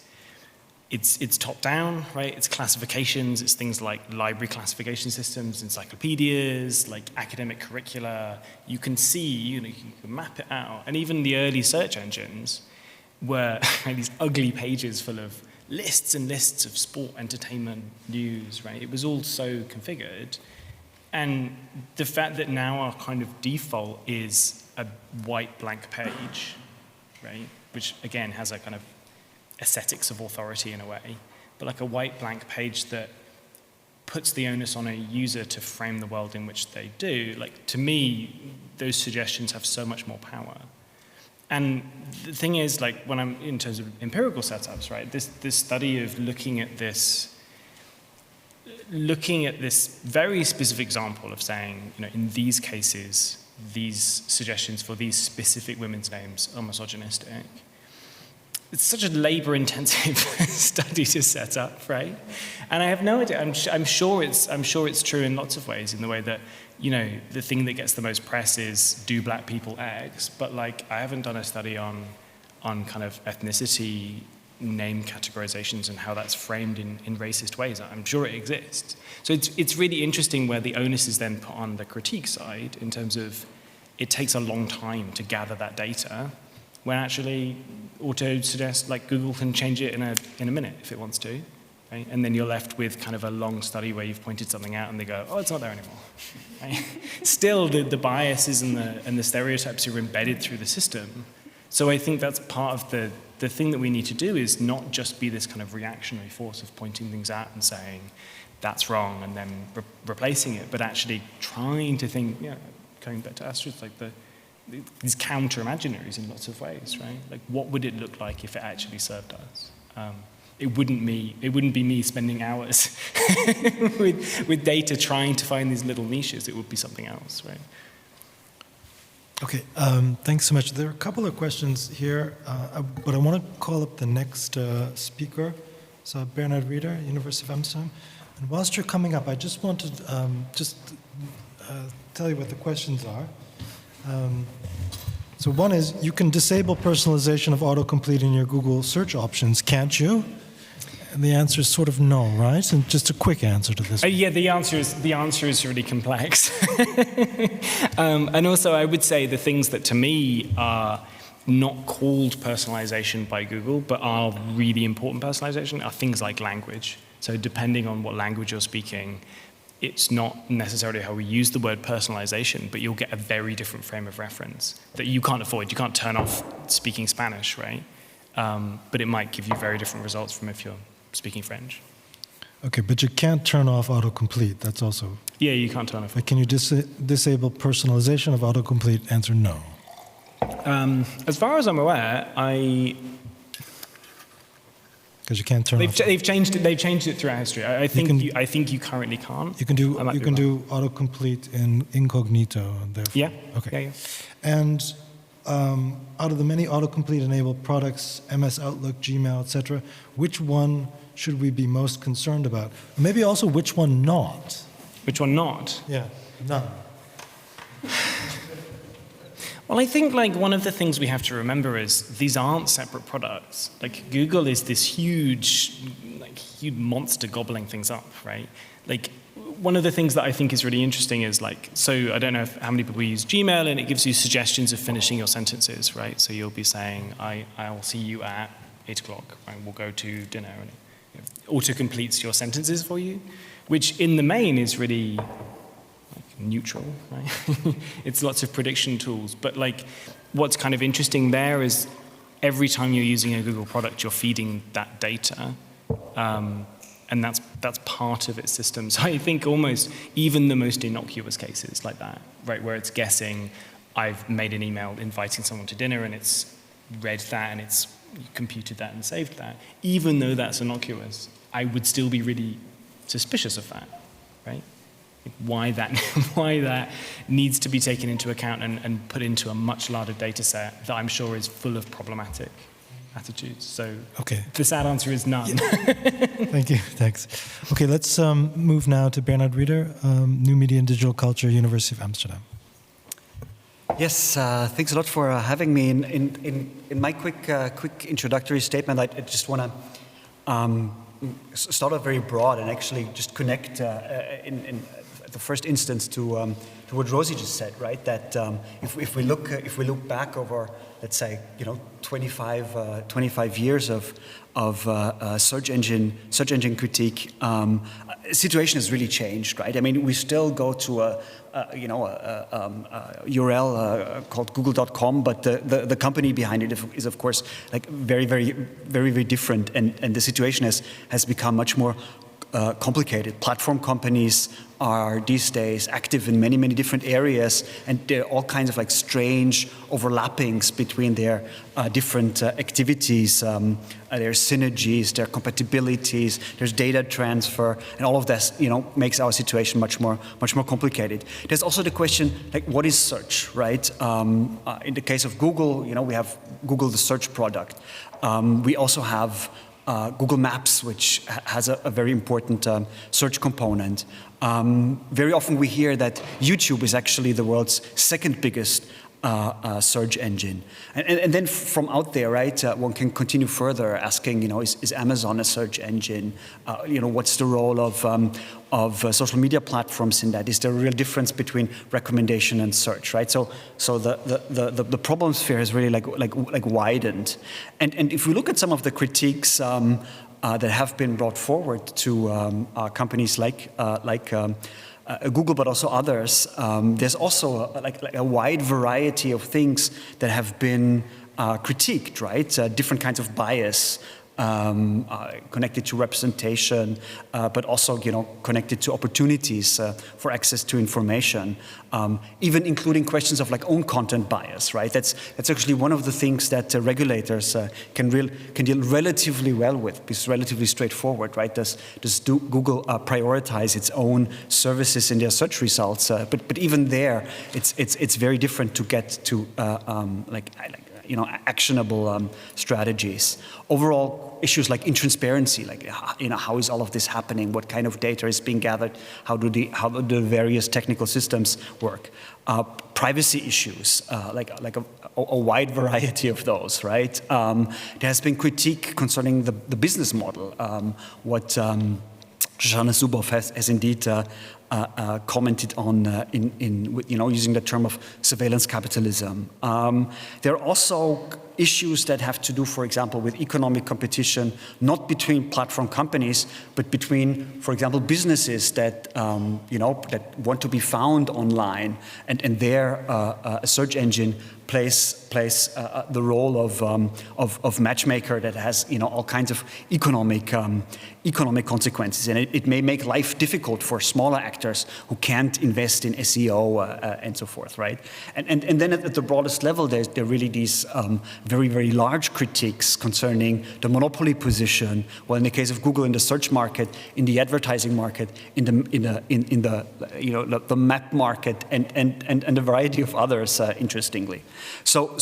top down, right? It's classifications, it's things like library classification systems, encyclopedias, like academic curricula. You can see, you can map it out. And even the early search engines were these ugly pages full of lists and lists of sport, entertainment, news, right? It was all so configured. And the fact that now our kind of default is a white blank page, right? Which again has a kind of aesthetics of authority in a way, but like a white blank page that puts the onus on a user to frame the world in which they do. Like, to me, those suggestions have so much more power. And the thing is, like, when I'm in terms of empirical setups, right, this study of looking at this very specific example of saying, in these cases, these suggestions for these specific women's names are misogynistic. It's such a labor-intensive study to set up, right? And I have no idea. I'm sure it's true in lots of ways. In the way that, the thing that gets the most press is, do black people X? But like, I haven't done a study on kind of ethnicity, name categorizations, and how that's framed in racist ways. I'm sure it exists. So it's really interesting where the onus is then put on the critique side in terms of it takes a long time to gather that data, when actually auto suggests, like, Google can change it in a minute if it wants to, right? And then you're left with kind of a long study where you've pointed something out and they go, oh, it's not there anymore. Right? Still, the biases and the stereotypes are embedded through the system. So I think that's part of the thing that we need to do, is not just be this kind of reactionary force of pointing things out and saying, that's wrong, and then replacing it, but actually trying to think, going back to Astrid, like these counter-imaginaries in lots of ways, right? Like, what would it look like if it actually served us? It wouldn't be me spending hours with data trying to find these little niches. It would be something else, right? Okay, thanks so much. There are a couple of questions here, but I want to call up the next speaker. So Bernhard Rieder, University of Amsterdam. And whilst you're coming up, I just want to tell you what the questions are. So one is, you can disable personalization of autocomplete in your Google search options, can't you? And the answer is sort of no, right? And just a quick answer to this. Yeah, the answer is really complex. And also, I would say the things that to me are not called personalization by Google, but are really important personalization, are things like language. So depending on what language you're speaking, it's not necessarily how we use the word personalization, but you'll get a very different frame of reference that you can't avoid. You can't turn off speaking Spanish, right? But it might give you very different results from if you're speaking French. Okay, but you can't turn off autocomplete. That's also... Yeah, you can't turn off. But can you disable personalization of autocomplete? Answer no. As far as I'm aware, because you can't turn off. They've changed it throughout history. I think you currently can't. You can do autocomplete in incognito. Therefore. Yeah. Okay. Yeah. And out of the many autocomplete enabled products, MS Outlook, Gmail, etc., which one should we be most concerned about? Maybe also which one not? Which one not? Yeah, none. Well, I think like one of the things we have to remember is these aren't separate products. Like Google is this huge monster gobbling things up, right? Like one of the things that I think is really interesting is like, so I don't know how many people use Gmail, and it gives you suggestions of finishing your sentences, right? So you'll be saying, I'll see you at 8 o'clock, right? We'll go to dinner, and auto-completes your sentences for you, which in the main is really neutral, right? It's lots of prediction tools, but like what's kind of interesting there is every time you're using a Google product, you're feeding that data, and that's part of its system. So I think almost even the most innocuous cases like that, right, where it's guessing, I've made an email inviting someone to dinner and it's read that and it's computed that and saved that, even though that's innocuous, I would still be really suspicious of that, right? Why that needs to be taken into account and put into a much larger data set that I'm sure is full of problematic attitudes. So okay. The sad answer is none. Yeah. Thank you, thanks. Okay, let's move now to Bernard Rieder, New Media and Digital Culture, University of Amsterdam. Yes, thanks a lot for having me. In my quick introductory statement, I just want to start off very broad and actually just connect in the first instance to what Rosie just said, right? That if we look back over, let's say, 25 years of search engine critique, situation has really changed, right? I mean, we still go to a URL called google.com, but the company behind it is of course like very different, and the situation has become much more complicated. Platform companies are these days active in many different areas, and there are all kinds of like strange overlappings between their different activities. There's synergies, there are compatibilities, there's data transfer, and all of this, makes our situation much more complicated. There's also the question, like, what is search, right? In the case of Google, we have Google, the search product. We also have Google Maps, which has a very important search component. Very often we hear that YouTube is actually the world's second biggest search engine. And then from out there, right, one can continue further asking, is Amazon a search engine? What's the role of social media platforms in that? Is there a real difference between recommendation and search, right? So the problem sphere has really like widened. And if we look at some of the critiques that have been brought forward to companies like Google, but also others, there's also a wide variety of things that have been critiqued, right? Different kinds of bias connected to representation, but also connected to opportunities for access to information, even including questions of like own content bias, right? That's actually one of the things that regulators can deal relatively well with. It's relatively straightforward, right? Does Google prioritize its own services in their search results? But even there, it's very different to get to actionable strategies. Overall, issues like intransparency, like how is all of this happening? What kind of data is being gathered? How do the various technical systems work? Privacy issues, like a wide variety of those, right? There has been critique concerning the business model. What Shoshana Zuboff has indeed commented on using the term of surveillance capitalism. There are also issues that have to do, for example, with economic competition, not between platform companies, but between, for example, businesses that that want to be found online, and there a search engine plays the role of matchmaker that has all kinds of economic consequences, and it may make life difficult for smaller actors who can't invest in SEO and so forth, right? And then at the broadest level, there are really these very large critiques concerning the monopoly position. Well, in the case of Google, in the search market, in the advertising market, in the map market, and a variety of others, interestingly. So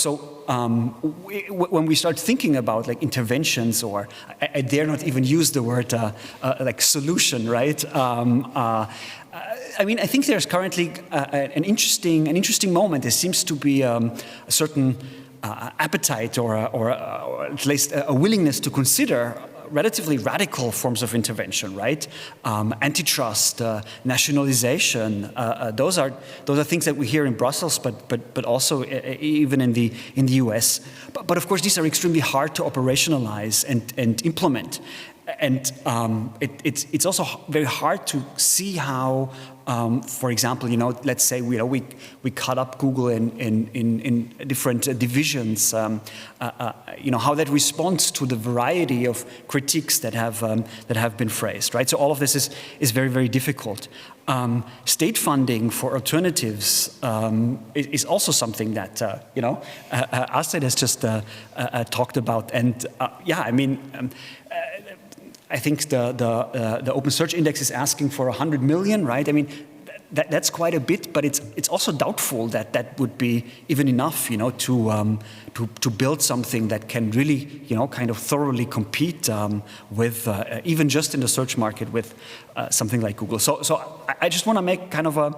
when we start thinking about like interventions, or I dare not even use the word like solution, right? I mean, I think there's currently an interesting moment. There seems to be a certain appetite or at least a willingness to consider relatively radical forms of intervention, right? Antitrust, nationalization. Those are things that we hear in Brussels, but also even in the US. But of course, these are extremely hard to operationalize and implement. it's also very hard to see how, for example, let's say we cut up Google in different divisions. How that responds to the variety of critiques that have been phrased, right? So all of this is very, very difficult. State funding for alternatives is also something that Astrid has just talked about, and I think the Open Search Index is asking for 100 million, right? I mean, that's quite a bit, but it's also doubtful that would be even enough, to build something that can really, kind of thoroughly compete with even just in the search market with something like Google. So I just want to make kind of a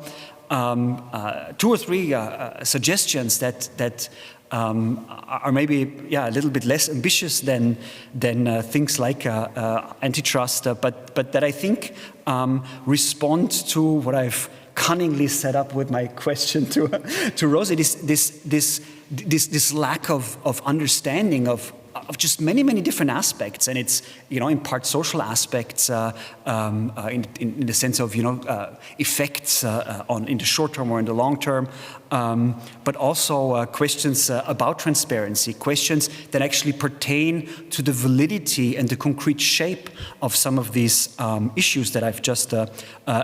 2 or 3 suggestions that are maybe a little bit less ambitious than things like antitrust, but that I think respond to what I've cunningly set up with my question to Rosie. This lack of understanding of just many different aspects, and it's in part social aspects in the sense of effects in the short term or in the long term, but also questions about transparency, questions that actually pertain to the validity and the concrete shape of some of these issues that I've just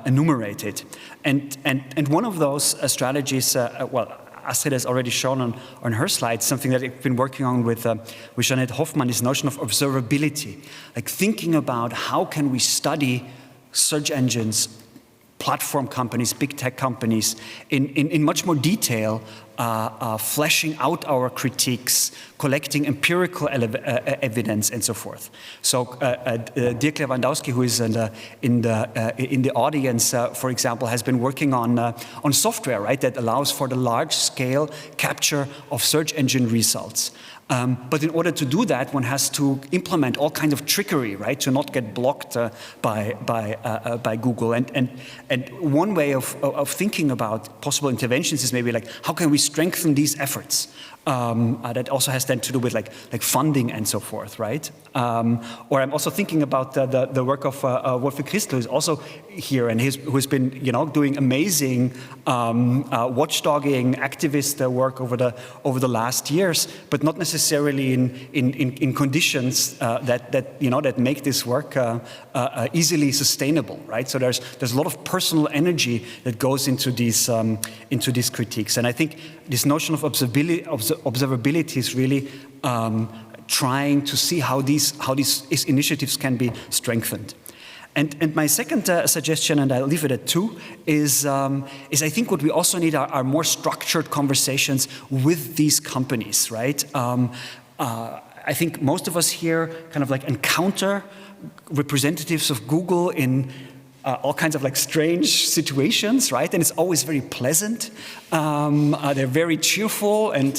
enumerated, and one of those strategies, Astrid has already shown on her slides, something that I've been working on with Jeanette Hoffmann, this notion of observability, like thinking about how can we study search engines, platform companies, big tech companies in much more detail, fleshing out our critiques, collecting empirical evidence, and so forth. So Dirk Lewandowski, who is in the audience, for example, has been working on software, right, that allows for the large-scale capture of search engine results. But in order to do that, one has to implement all kinds of trickery, right, to not get blocked by Google. And one way of thinking about possible interventions is maybe like, how can we strengthen these efforts? That also has then to do with like funding and so forth, right? Or I'm also thinking about the work of Wolfgang Christel, who's also here and who's been doing amazing watchdogging activist work over the last years, but not necessarily in conditions that make this work easily sustainable, right? So there's a lot of personal energy that goes into these critiques, and I think this notion of observability is really trying to see how these initiatives can be strengthened. And my second suggestion, and I'll leave it at 2, is I think what we also need are more structured conversations with these companies, right? I think most of us here kind of like encounter representatives of Google in all kinds of like strange situations, right? And it's always very pleasant. They're very cheerful, and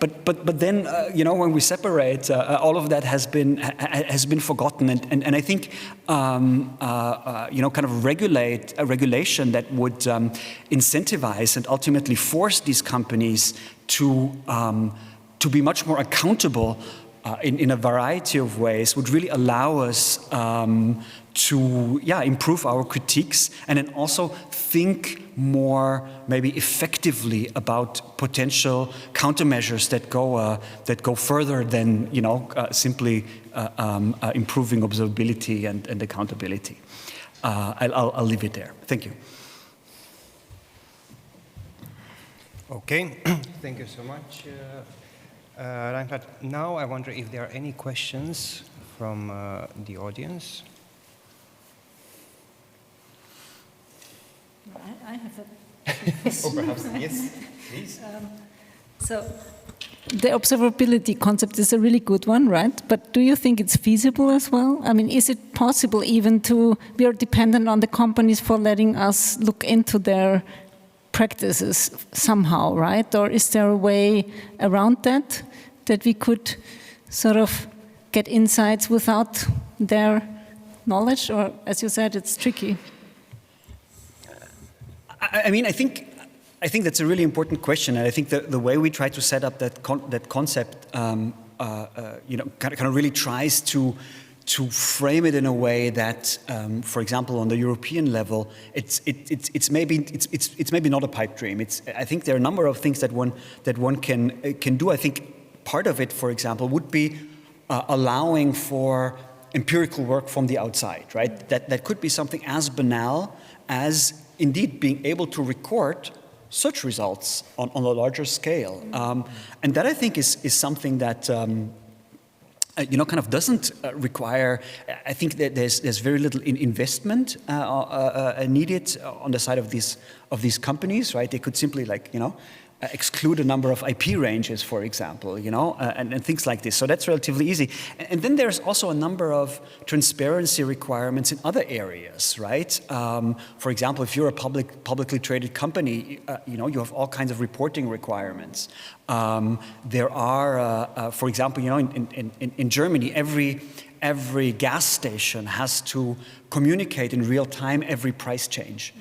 but then when we separate, all of that has been forgotten. And I think kind of regulation that would incentivize and ultimately force these companies to be much more accountable in a variety of ways would really allow us to improve our critiques, and then also think more maybe effectively about potential countermeasures that go further than simply improving observability and accountability. I'll leave it there. Thank you. Okay, thank you so much, Reinhard. Now I wonder if there are any questions from the audience. I have a question. Or perhaps, yes, please. So the observability concept is a really good one, right? But do you think it's feasible as well? I mean, is it possible even we are dependent on the companies for letting us look into their practices somehow, right? Or is there a way around that we could sort of get insights without their knowledge? Or, as you said, it's tricky. I mean, I think that's a really important question, and I think the way we try to set up that concept, kind of really tries to to frame it in a way that, for example, on the European level, it's maybe not a pipe dream. I think there are a number of things that one can do. I think part of it, for example, would be allowing for empirical work from the outside, right? That could be something as banal as indeed being able to record search results on a larger scale. And that, I think, is something that kind of doesn't require, I think that there's very little investment needed on the side of these companies, right? They could simply exclude a number of IP ranges, for example, and things like this. So that's relatively easy. And then there's also a number of transparency requirements in other areas, right? For example, if you're a publicly traded company, you have all kinds of reporting requirements. There are, for example, in Germany, every gas station has to communicate in real time every price change.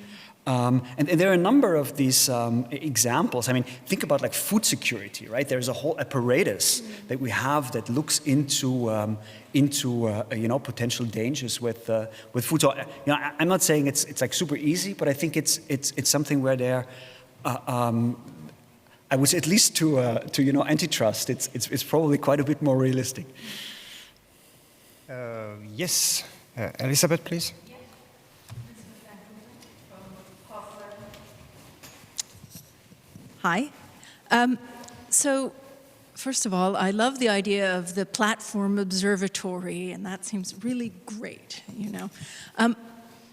And there are a number of these examples. I mean, think about like food security, right? There's a whole apparatus that we have that looks into potential dangers with food. So I'm not saying it's like super easy, but I think it's something where there, I would say at least to antitrust, it's probably quite a bit more realistic. Yes, Elisabeth, please. Hi. So, first of all, I love the idea of the platform observatory, and that seems really great,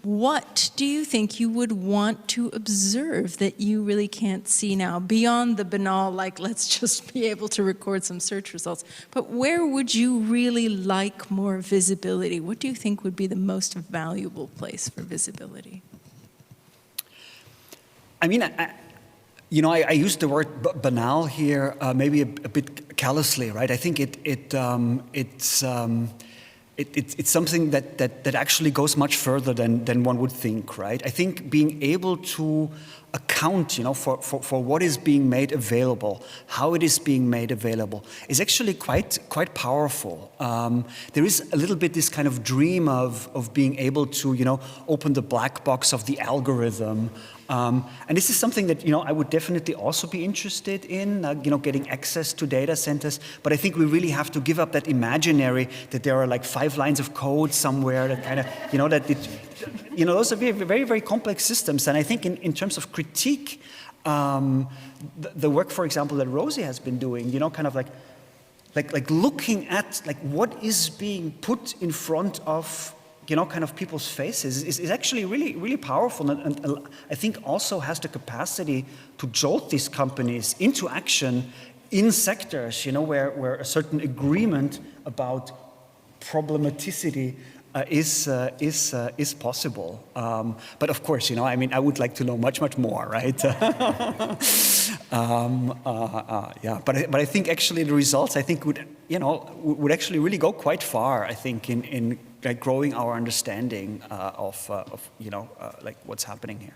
What do you think you would want to observe that you really can't see now, beyond the banal, like, let's just be able to record some search results? But where would you really like more visibility? What do you think would be the most valuable place for visibility? I mean, I use the word banal here, maybe a bit callously, right? I think it's something that actually goes much further than one would think, right? I think being able to account, for what is being made available, how it is being made available, is actually quite powerful. There is a little bit this kind of dream of being able to, open the black box of the algorithm. And this is something that, I would definitely also be interested in, getting access to data centers. But I think we really have to give up that imaginary that there are like 5 lines of code somewhere that kind of, those are very, very complex systems. And I think in terms of critique, the work, for example, that Rosie has been doing, kind of like looking at like what is being put in front of kind of people's faces is actually really, really powerful, and I think also has the capacity to jolt these companies into action in sectors, where a certain agreement about problematicity is possible. But of course, I would like to know much more, right? But I think actually the results, I think would actually really go quite far, I think, in like growing our understanding of like what's happening here.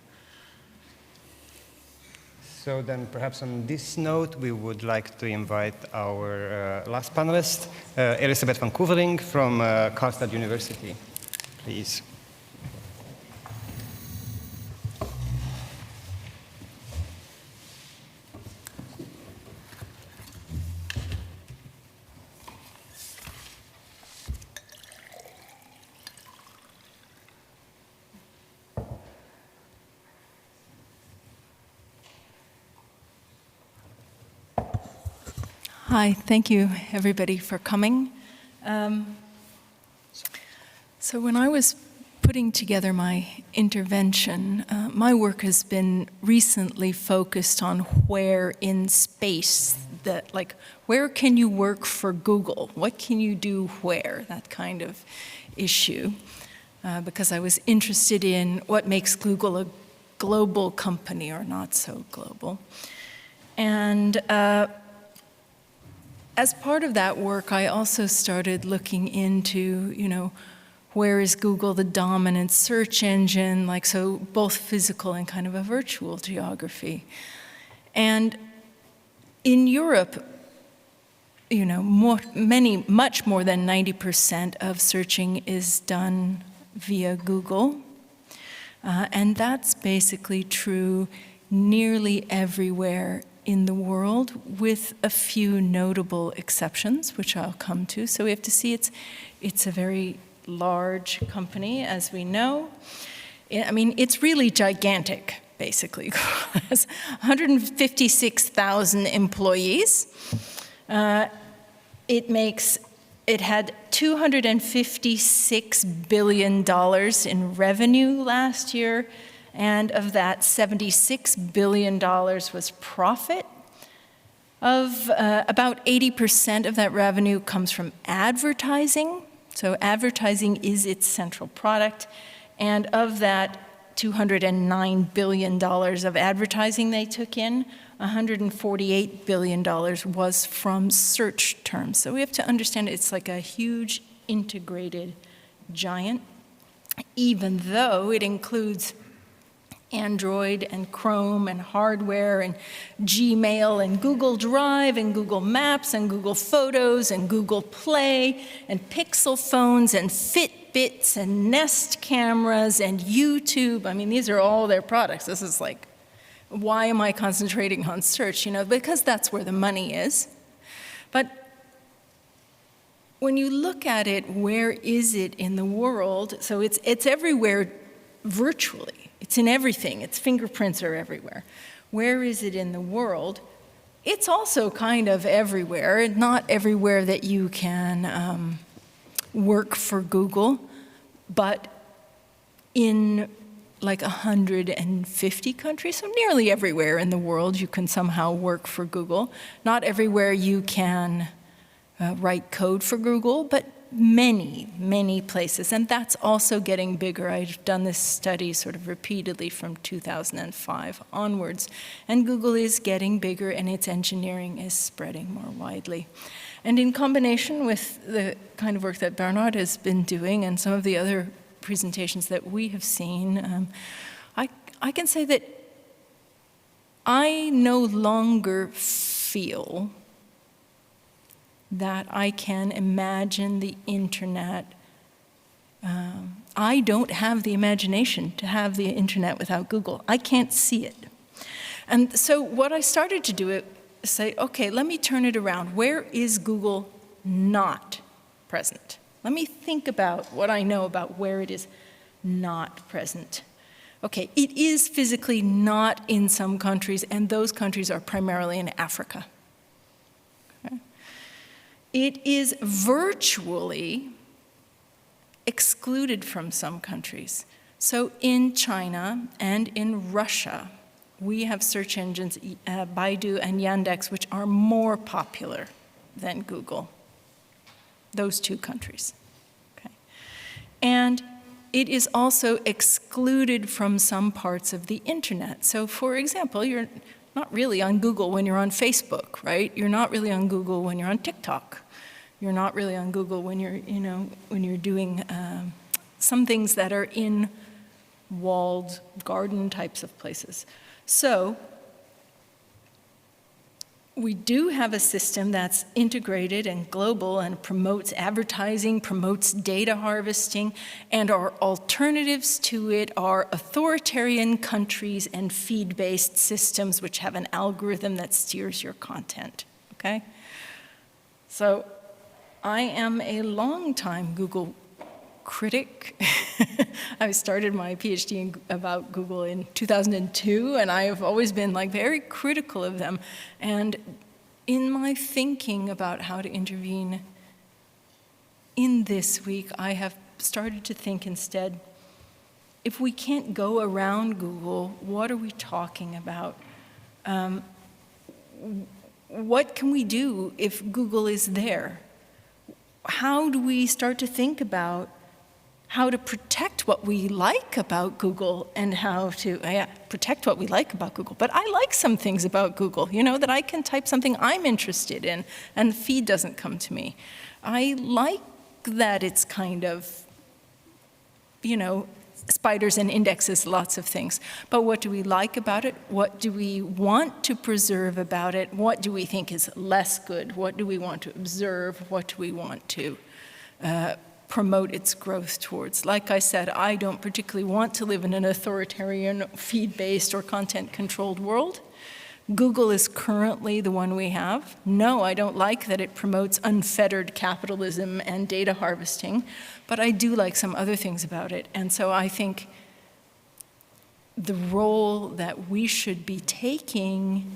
So then perhaps on this note, we would like to invite our last panelist, Elisabeth van Koevering from Karlstad University. Please. Hi, thank you everybody for coming. So when I was putting together my intervention, my work has been recently focused on where in space, where can you work for Google? What can you do where? That kind of issue. Because I was interested in what makes Google a global company or not so global. And as part of that work, I also started looking into, where is Google the dominant search engine, so both physical and kind of a virtual geography. And in Europe, much more than 90% of searching is done via Google. And that's basically true nearly everywhere in the world, with a few notable exceptions, which I'll come to. So we have to see it's a very large company, as we know. I mean, it's really gigantic, basically. It has 156,000 employees. It had $256 billion in revenue last year, and of that, $76 billion was profit. About 80% of that revenue comes from advertising. So advertising is its central product. And of that $209 billion of advertising they took in, $148 billion was from search terms. So we have to understand it's like a huge integrated giant, even though it includes Android and Chrome and hardware and Gmail and Google Drive and Google Maps and Google Photos and Google Play and Pixel phones and Fitbits and Nest cameras and YouTube. I mean, these are all their products. This is like, why am I concentrating on search? Because that's where the money is. But when you look at it, where is it in the world? So it's everywhere virtually. It's in everything. Its fingerprints are everywhere. Where is it in the world? It's also kind of everywhere. Not everywhere that you can work for Google, but in like 150 countries, so nearly everywhere in the world you can somehow work for Google. Not everywhere you can write code for Google, but many, many places. And that's also getting bigger. I've done this study sort of repeatedly from 2005 onwards. And Google is getting bigger and its engineering is spreading more widely. And in combination with the kind of work that Bernard has been doing and some of the other presentations that we have seen, I can say that I no longer feel that I can imagine the internet. I don't have the imagination to have the internet without Google. I can't see it. And so what I started to do is say, okay, let me turn it around. Where is Google not present? Let me think about what I know about where it is not present. Okay, it is physically not in some countries, and those countries are primarily in Africa. It is virtually excluded from some countries. So in China and in Russia, we have search engines, Baidu and Yandex, which are more popular than Google. Those two countries. Okay. And it is also excluded from some parts of the internet. So for example, you're not really on Google when you're on Facebook, right? You're not really on Google when you're on TikTok. You're not really on Google when you're, when you're doing some things that are in walled garden types of places. So we do have a system that's integrated and global and promotes advertising, promotes data harvesting, and our alternatives to it are authoritarian countries and feed-based systems which have an algorithm that steers your content, okay? So I am a long-time Google critic. I started my PhD about Google in 2002, and I have always been very critical of them. And in my thinking about how to intervene in this week, I have started to think instead, if we can't go around Google, what are we talking about? What can we do if Google is there? How do we start to think about how to protect what we like about Google and how to protect what we like about Google? But I like some things about Google, that I can type something I'm interested in and the feed doesn't come to me. I like that it's kind of, spiders and indexes, lots of things. But what do we like about it? What do we want to preserve about it? What do we think is less good? What do we want to observe? What do we want to promote its growth towards? Like I said, I don't particularly want to live in an authoritarian, feed-based or content-controlled world. Google is currently the one we have. No, I don't like that it promotes unfettered capitalism and data harvesting, but I do like some other things about it. And so I think the role that we should be taking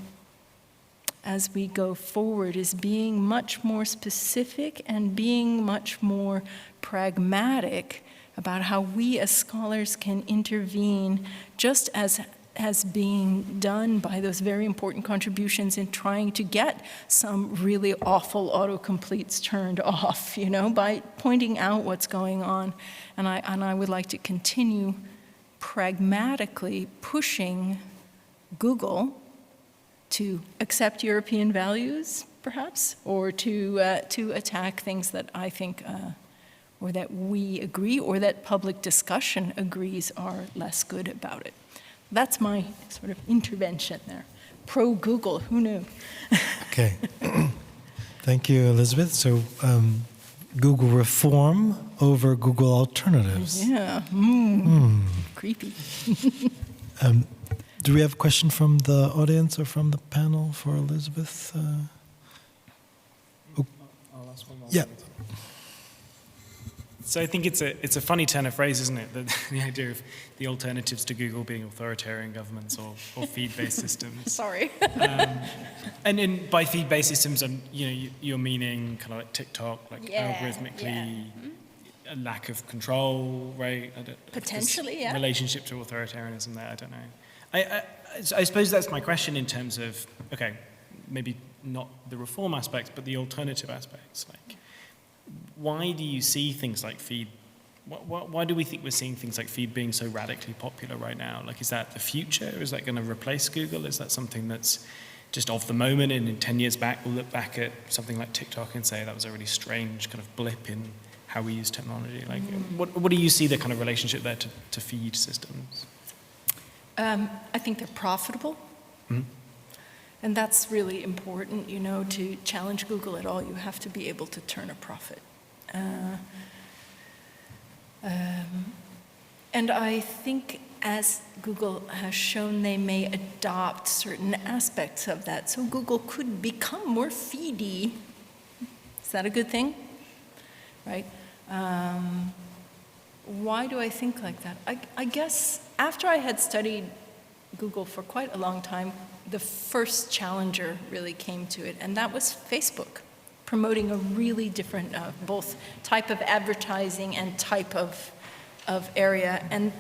as we go forward is being much more specific and being much more pragmatic about how we as scholars can intervene, just as being done by those very important contributions in trying to get some really awful autocompletes turned off, you know, by pointing out what's going on. And I would like to continue pragmatically pushing Google to accept European values, perhaps, or to attack things that I think, or that we agree, or that public discussion agrees are less good about it. That's my sort of intervention there. Pro-Google, who knew? Okay. Thank you, Elizabeth. So Google reform over Google alternatives. Yeah. Creepy. Do we have a question from the audience or from the panel for Elizabeth? I'll ask one more. Yeah. So I think it's a funny turn of phrase, isn't it? The idea of the alternatives to Google being authoritarian governments or feed-based systems. Sorry. And by feed-based systems, you're meaning kind of like TikTok, like algorithmically, a lack of control, right? Potentially, yeah. Relationship to authoritarianism there, I don't know. I suppose that's my question in terms of, okay, maybe not the reform aspects, but the alternative aspects, like. Why do you see things like feed? Why do we think we're seeing things like feed being so radically popular right now? Like, is that the future? Is that going to replace Google? Is that something that's just of the moment, and in 10 years back, we'll look back at something like TikTok and say that was a really strange kind of blip in how we use technology? Like, what do you see the kind of relationship there to feed systems? I think they're profitable. Mm-hmm. And that's really important, you know, to challenge Google at all, you have to be able to turn a profit. And I think as Google has shown, they may adopt certain aspects of that. So Google could become more feedy. Is that a good thing? Right? Why do I think like that? I guess after I had studied Google for quite a long time, the first challenger really came to it, and that was Facebook, promoting a really different, both type of advertising and type of area. And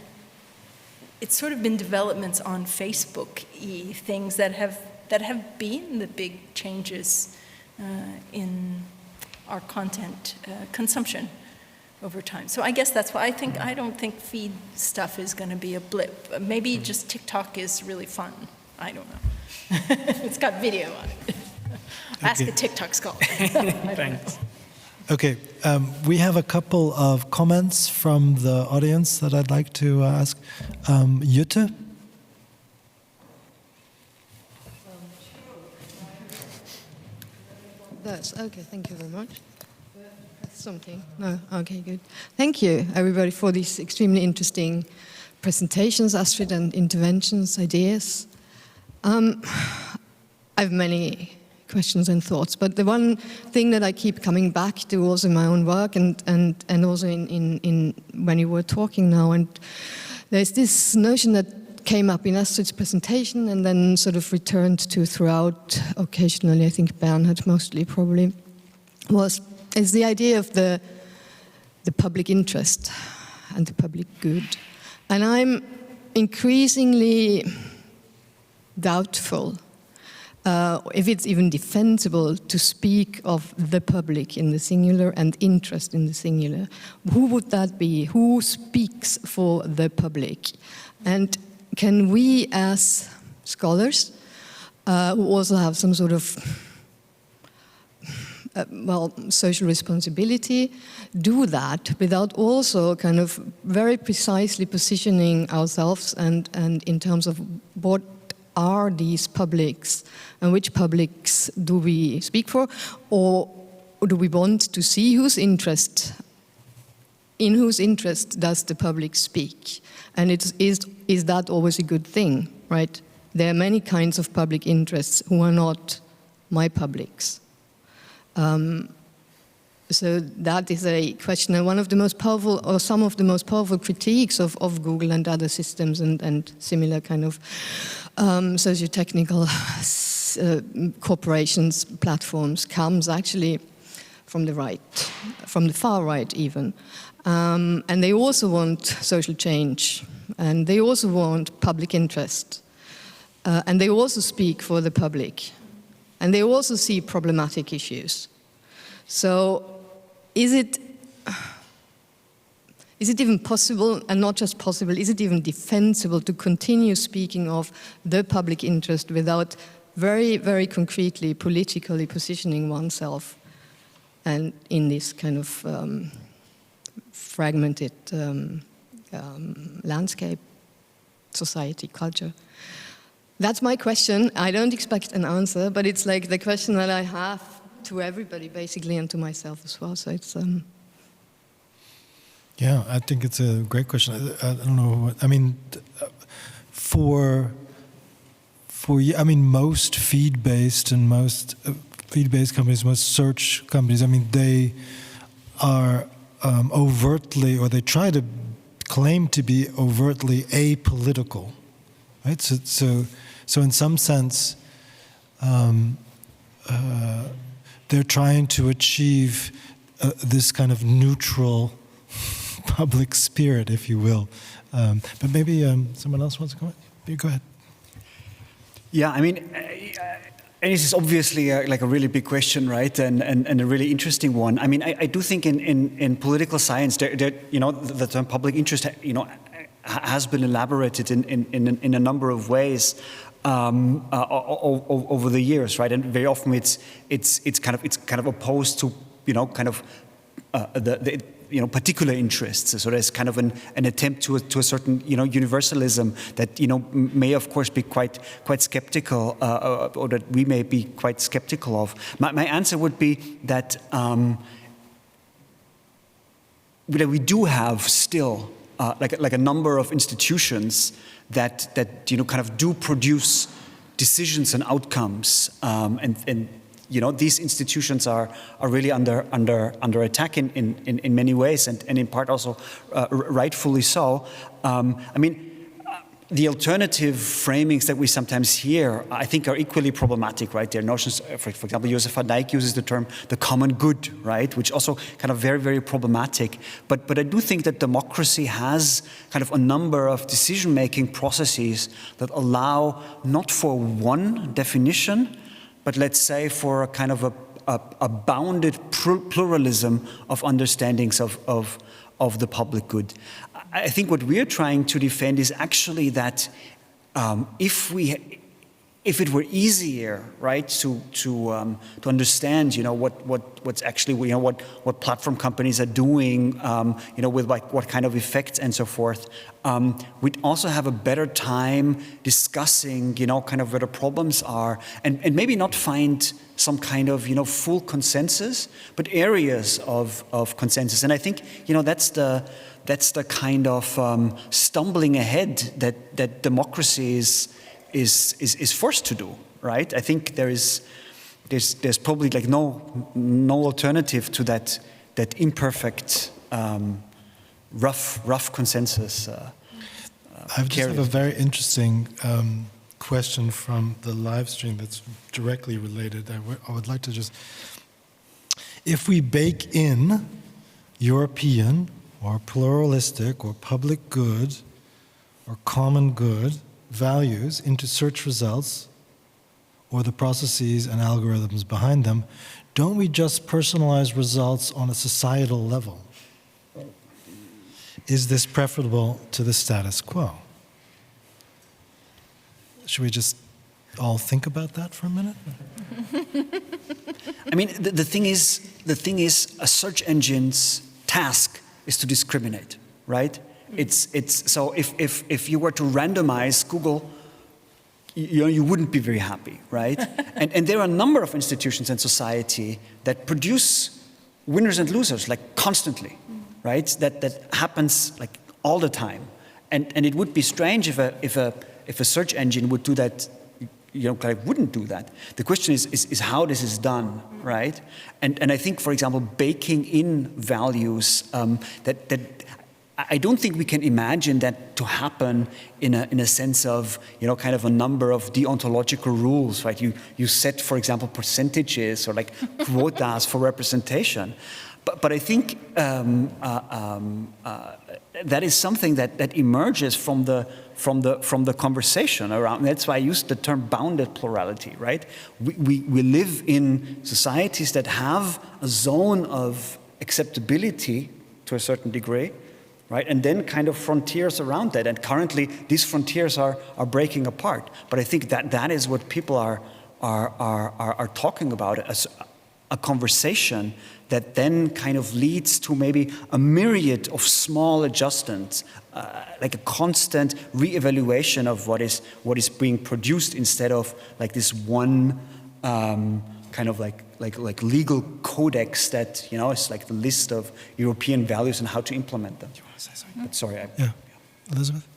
it's sort of been developments on Facebook-y things that have been the big changes in our content consumption over time. So I guess that's why I don't think feed stuff is going to be a blip. Maybe just TikTok is really fun. I don't know. It's got video on it. Ask a TikTok scholar. Thanks. Okay, we have a couple of comments from the audience that I'd like to ask. Jutta? That's okay, thank you very much. That's something. No, okay, good. Thank you, everybody, for these extremely interesting presentations, Astrid, and interventions, ideas. I have many questions and thoughts, but the one thing that I keep coming back to also in my own work and also in when you were talking now, and there's this notion that came up in Astrid's presentation and then sort of returned to throughout occasionally, I think Bernhard mostly probably, is the idea of the public interest and the public good. And I'm increasingly doubtful if it's even defensible to speak of the public in the singular and interest in the singular. Who would that be? Who speaks for the public? And can we as scholars, who also have some sort of social responsibility, do that without also kind of very precisely positioning ourselves and in terms of what are these publics and which publics do we speak for, or do we want to see in whose interest does the public speak? And is that always a good thing, right? There are many kinds of public interests who are not my publics. So that is a question, and one of the most powerful, or some of the most powerful critiques of Google and other systems and similar kind of socio-technical corporations, platforms, comes actually from the right, from the far right even. And they also want social change, and they also want public interest, and they also speak for the public, and they also see problematic issues. So is it even possible, and not just possible, is it even defensible to continue speaking of the public interest without very, very concretely, politically positioning oneself and in this kind of fragmented landscape, society, culture? That's my question. I don't expect an answer, but it's like the question that I have to everybody, basically, and to myself as well. So it's... Yeah, I think it's a great question. I don't know. I mean, most feed-based and most feed-based companies, most search companies, I mean, they are overtly, or they try to claim to be overtly apolitical, right? So in some sense, they're trying to achieve this kind of neutral public spirit, if you will. But maybe someone else wants to comment? You go ahead. Yeah, I mean, and this is obviously like a really big question, right? And a really interesting one. I mean, I do think in political science, the term public interest, has been elaborated in a number of ways over the years, right? And very often it's kind of opposed to the particular interests. So there's kind of an attempt to a certain universalism that may of course be quite skeptical, or that we may be quite skeptical of. My answer would be that we do have still like a number of institutions that kind of do produce decisions and outcomes, and these institutions are really under attack in many ways, and in part also rightfully so. I mean, the alternative framings that we sometimes hear, I think, are equally problematic, right? There are notions, for example, Joseph van Dijk uses the term the common good, right? Which also kind of very, very problematic. But I do think that democracy has kind of a number of decision-making processes that allow not for one definition, but let's say for a kind of a bounded pluralism of understandings of the public good. I think what we're trying to defend is actually that if it were easier, right, to understand, what's actually, what platform companies are doing, with like what kind of effects and so forth, we'd also have a better time discussing, kind of where the problems are, and maybe not find some kind of, full consensus, but areas of consensus. And I think, that's the kind of stumbling ahead that democracy is forced to do, right? I think there's probably like no alternative to that imperfect, rough consensus. I just have a very interesting question from the live stream that's directly related. I would like to just, if we bake in European or pluralistic or public good or common good values into search results or the processes and algorithms behind them, don't we just personalize results on a societal level? Is this preferable to the status quo? Should we just all think about that for a minute? I mean, the thing is, a search engine's task is to discriminate, right? So if you were to randomize Google, you wouldn't be very happy, right? and there are a number of institutions in society that produce winners and losers, like constantly, right? That happens like all the time, and it would be strange if a search engine would do that. Wouldn't do that. The question is how this is done, right? And I think, for example, baking in values that I don't think we can imagine that to happen in a sense of kind of a number of deontological rules, right? You set, for example, percentages or like quotas for representation, but I think that is something that emerges from the conversation around. That's why I used the term bounded plurality, right? We live in societies that have a zone of acceptability to a certain degree, right? And then kind of frontiers around that. And currently, these frontiers are breaking apart. But I think that is what people are talking about, as a conversation that then kind of leads to maybe a myriad of small adjustments, like a constant reevaluation of what is being produced, instead of like this one kind of like legal codex that is like the list of European values and how to implement them. Do you want to say something? But sorry. Yeah, Elizabeth.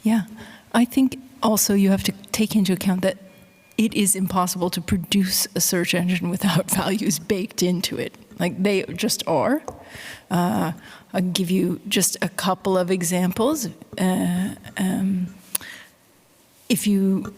Yeah, I think also you have to take into account that it is impossible to produce a search engine without values baked into it. Like, they just are. I'll give you just a couple of examples.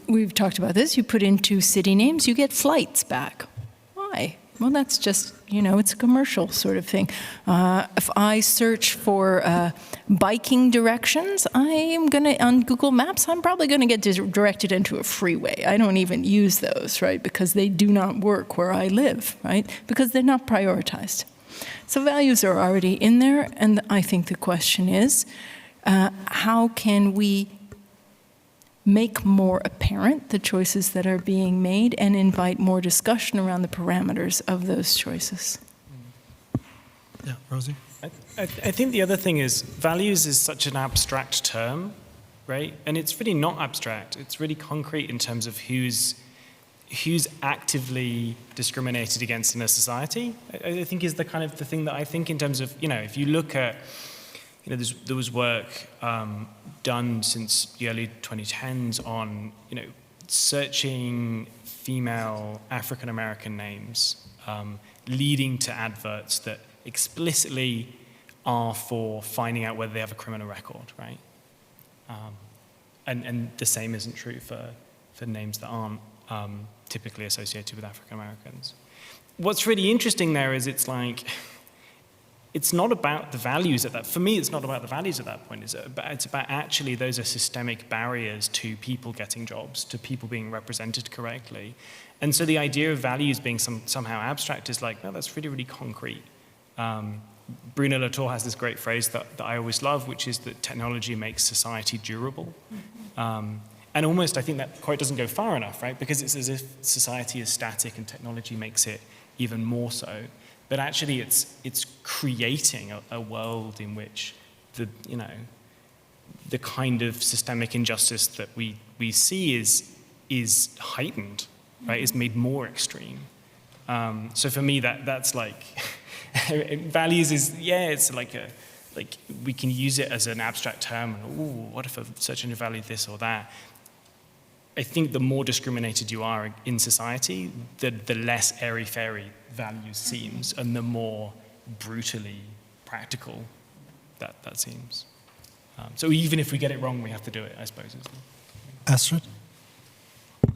We've talked about this, you put in 2 city names, you get flights back. Why? Well, that's just, it's a commercial sort of thing. If I search for biking directions, on Google Maps, I'm probably going to get directed into a freeway. I don't even use those, right? Because they do not work where I live, right? Because they're not prioritized. So values are already in there, and I think the question is, how can we make more apparent the choices that are being made and invite more discussion around the parameters of those choices? Yeah, Rosie? I think the other thing is, values is such an abstract term, right? And it's really not abstract. It's really concrete in terms of who's actively discriminated against in a society. I think is the kind of the thing that I think in terms of, if you look at, there was work done since the early 2010s on, searching female African-American names, leading to adverts that explicitly are for finding out whether they have a criminal record, right? And the same isn't true for names that aren't typically associated with African-Americans. What's really interesting there is it's not about the values at that. For me, it's not about the values at that point. It's about actually those are systemic barriers to people getting jobs, to people being represented correctly. And so the idea of values being somehow abstract is like, no, that's really, really concrete. Bruno Latour has this great phrase that I always love, which is that technology makes society durable. And almost, I think that quote doesn't go far enough, right? Because it's as if society is static and technology makes it even more so. But actually, it's creating a world in which the kind of systemic injustice that we see is heightened, right? Is made more extreme. So for me, that's like values is it's like we can use it as an abstract term. And what if a search engine valued this or that? I think the more discriminated you are in society, the less airy-fairy values seems, and the more brutally practical that seems. So even if we get it wrong, we have to do it, I suppose. Astrid?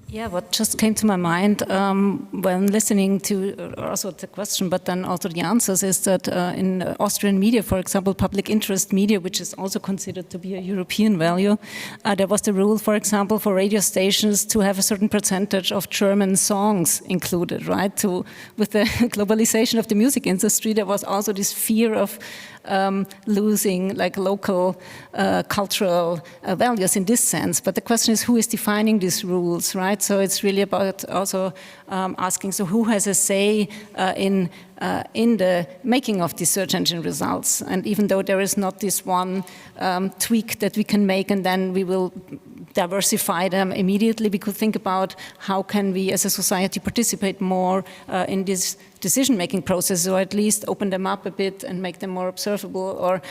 Yeah, what just came to my mind when listening to also the question, but then also the answers, is that in Austrian media, for example, public interest media, which is also considered to be a European value, there was the rule, for example, for radio stations to have a certain percentage of German songs included, right? With the globalization of the music industry, there was also this fear of losing like local cultural values in this sense. But the question is, who is defining these rules, right? So it's really about also asking, so who has a say in the making of the search engine results? And even though there is not this one tweak that we can make and then we will diversify them immediately, we could think about how can we as a society participate more in this decision-making process, or at least open them up a bit and make them more observable. Or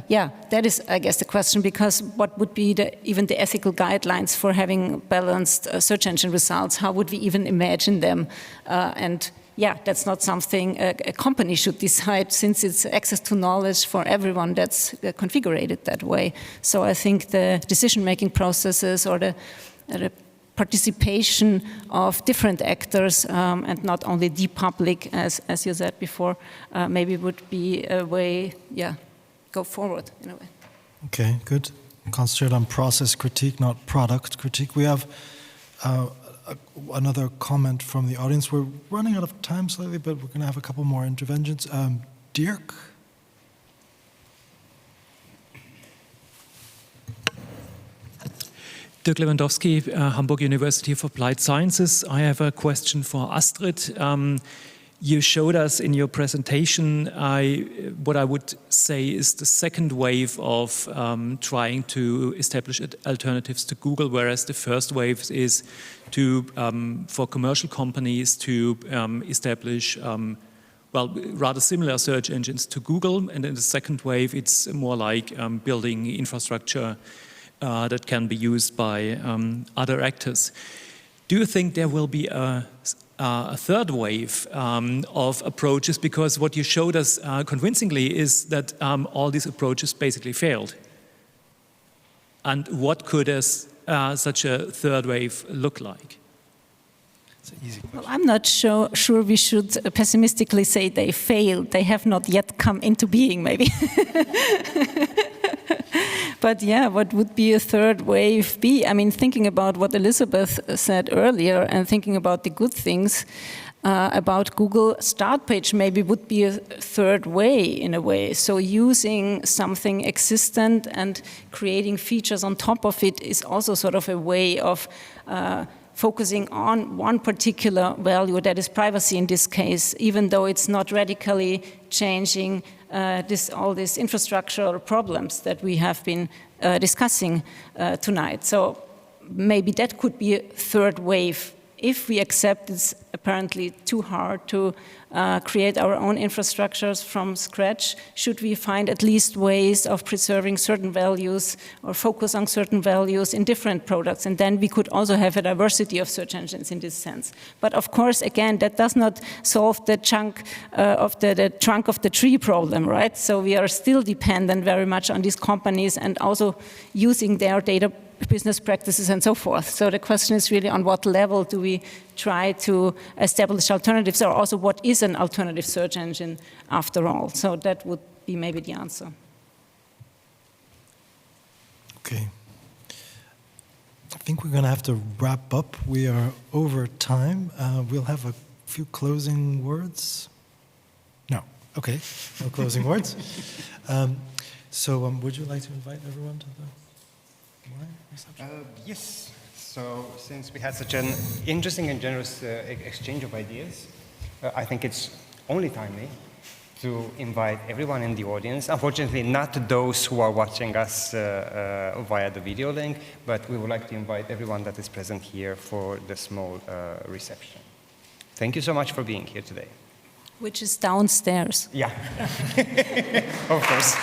yeah, that is, I guess, the question, because what would be even the ethical guidelines for having balanced search engine results? How would we even imagine them? And yeah, that's not something a company should decide, since it's access to knowledge for everyone that's configured that way. So I think the decision-making processes, or the participation of different actors, and not only the public, as you said before, maybe would be a way, yeah, go forward in a way. Okay, good. Concentrate on process critique, not product critique. We have another comment from the audience. We're running out of time slightly, but we're going to have a couple more interventions. Dirk? Dirk Lewandowski, Hamburg University of Applied Sciences. I have a question for Astrid. You showed us in your presentation what I would say is the second wave of trying to establish alternatives to Google, whereas the first wave is for commercial companies to establish well, rather similar search engines to Google. And in the second wave, it's more like building infrastructure that can be used by other actors. Do you think there will be a third wave of approaches? Because what you showed us convincingly is that all these approaches basically failed. And what could such a third wave look like? It's an easy question. Well, I'm not sure we should pessimistically say they failed. They have not yet come into being, maybe. But yeah, what would be a third wave be? I mean, thinking about what Elizabeth said earlier and thinking about the good things about Google start page maybe would be a third way in a way. So using something existent and creating features on top of it is also sort of a way of focusing on one particular value, that is privacy in this case, even though it's not radically changing all these infrastructural problems that we have been discussing tonight. So maybe that could be a third wave. If we accept it's apparently too hard to create our own infrastructures from scratch, should we find at least ways of preserving certain values or focus on certain values in different products? And then we could also have a diversity of search engines in this sense. But of course, again, that does not solve the chunk of the trunk of the tree problem, right? So we are still dependent very much on these companies and also using their data business practices and so forth. So the question is really on what level do we try to establish alternatives, or also what is an alternative search engine after all? So that would be maybe the answer. Okay. I think we're going to have to wrap up. We are over time. We'll have a few closing words. No. Okay. No closing words. So would you like to invite everyone to the reception? Yes. So since we had such an interesting and generous exchange of ideas, I think it's only timely to invite everyone in the audience. Unfortunately, not those who are watching us via the video link, but we would like to invite everyone that is present here for the small reception. Thank you so much for being here today. Which is downstairs. Yeah, of course.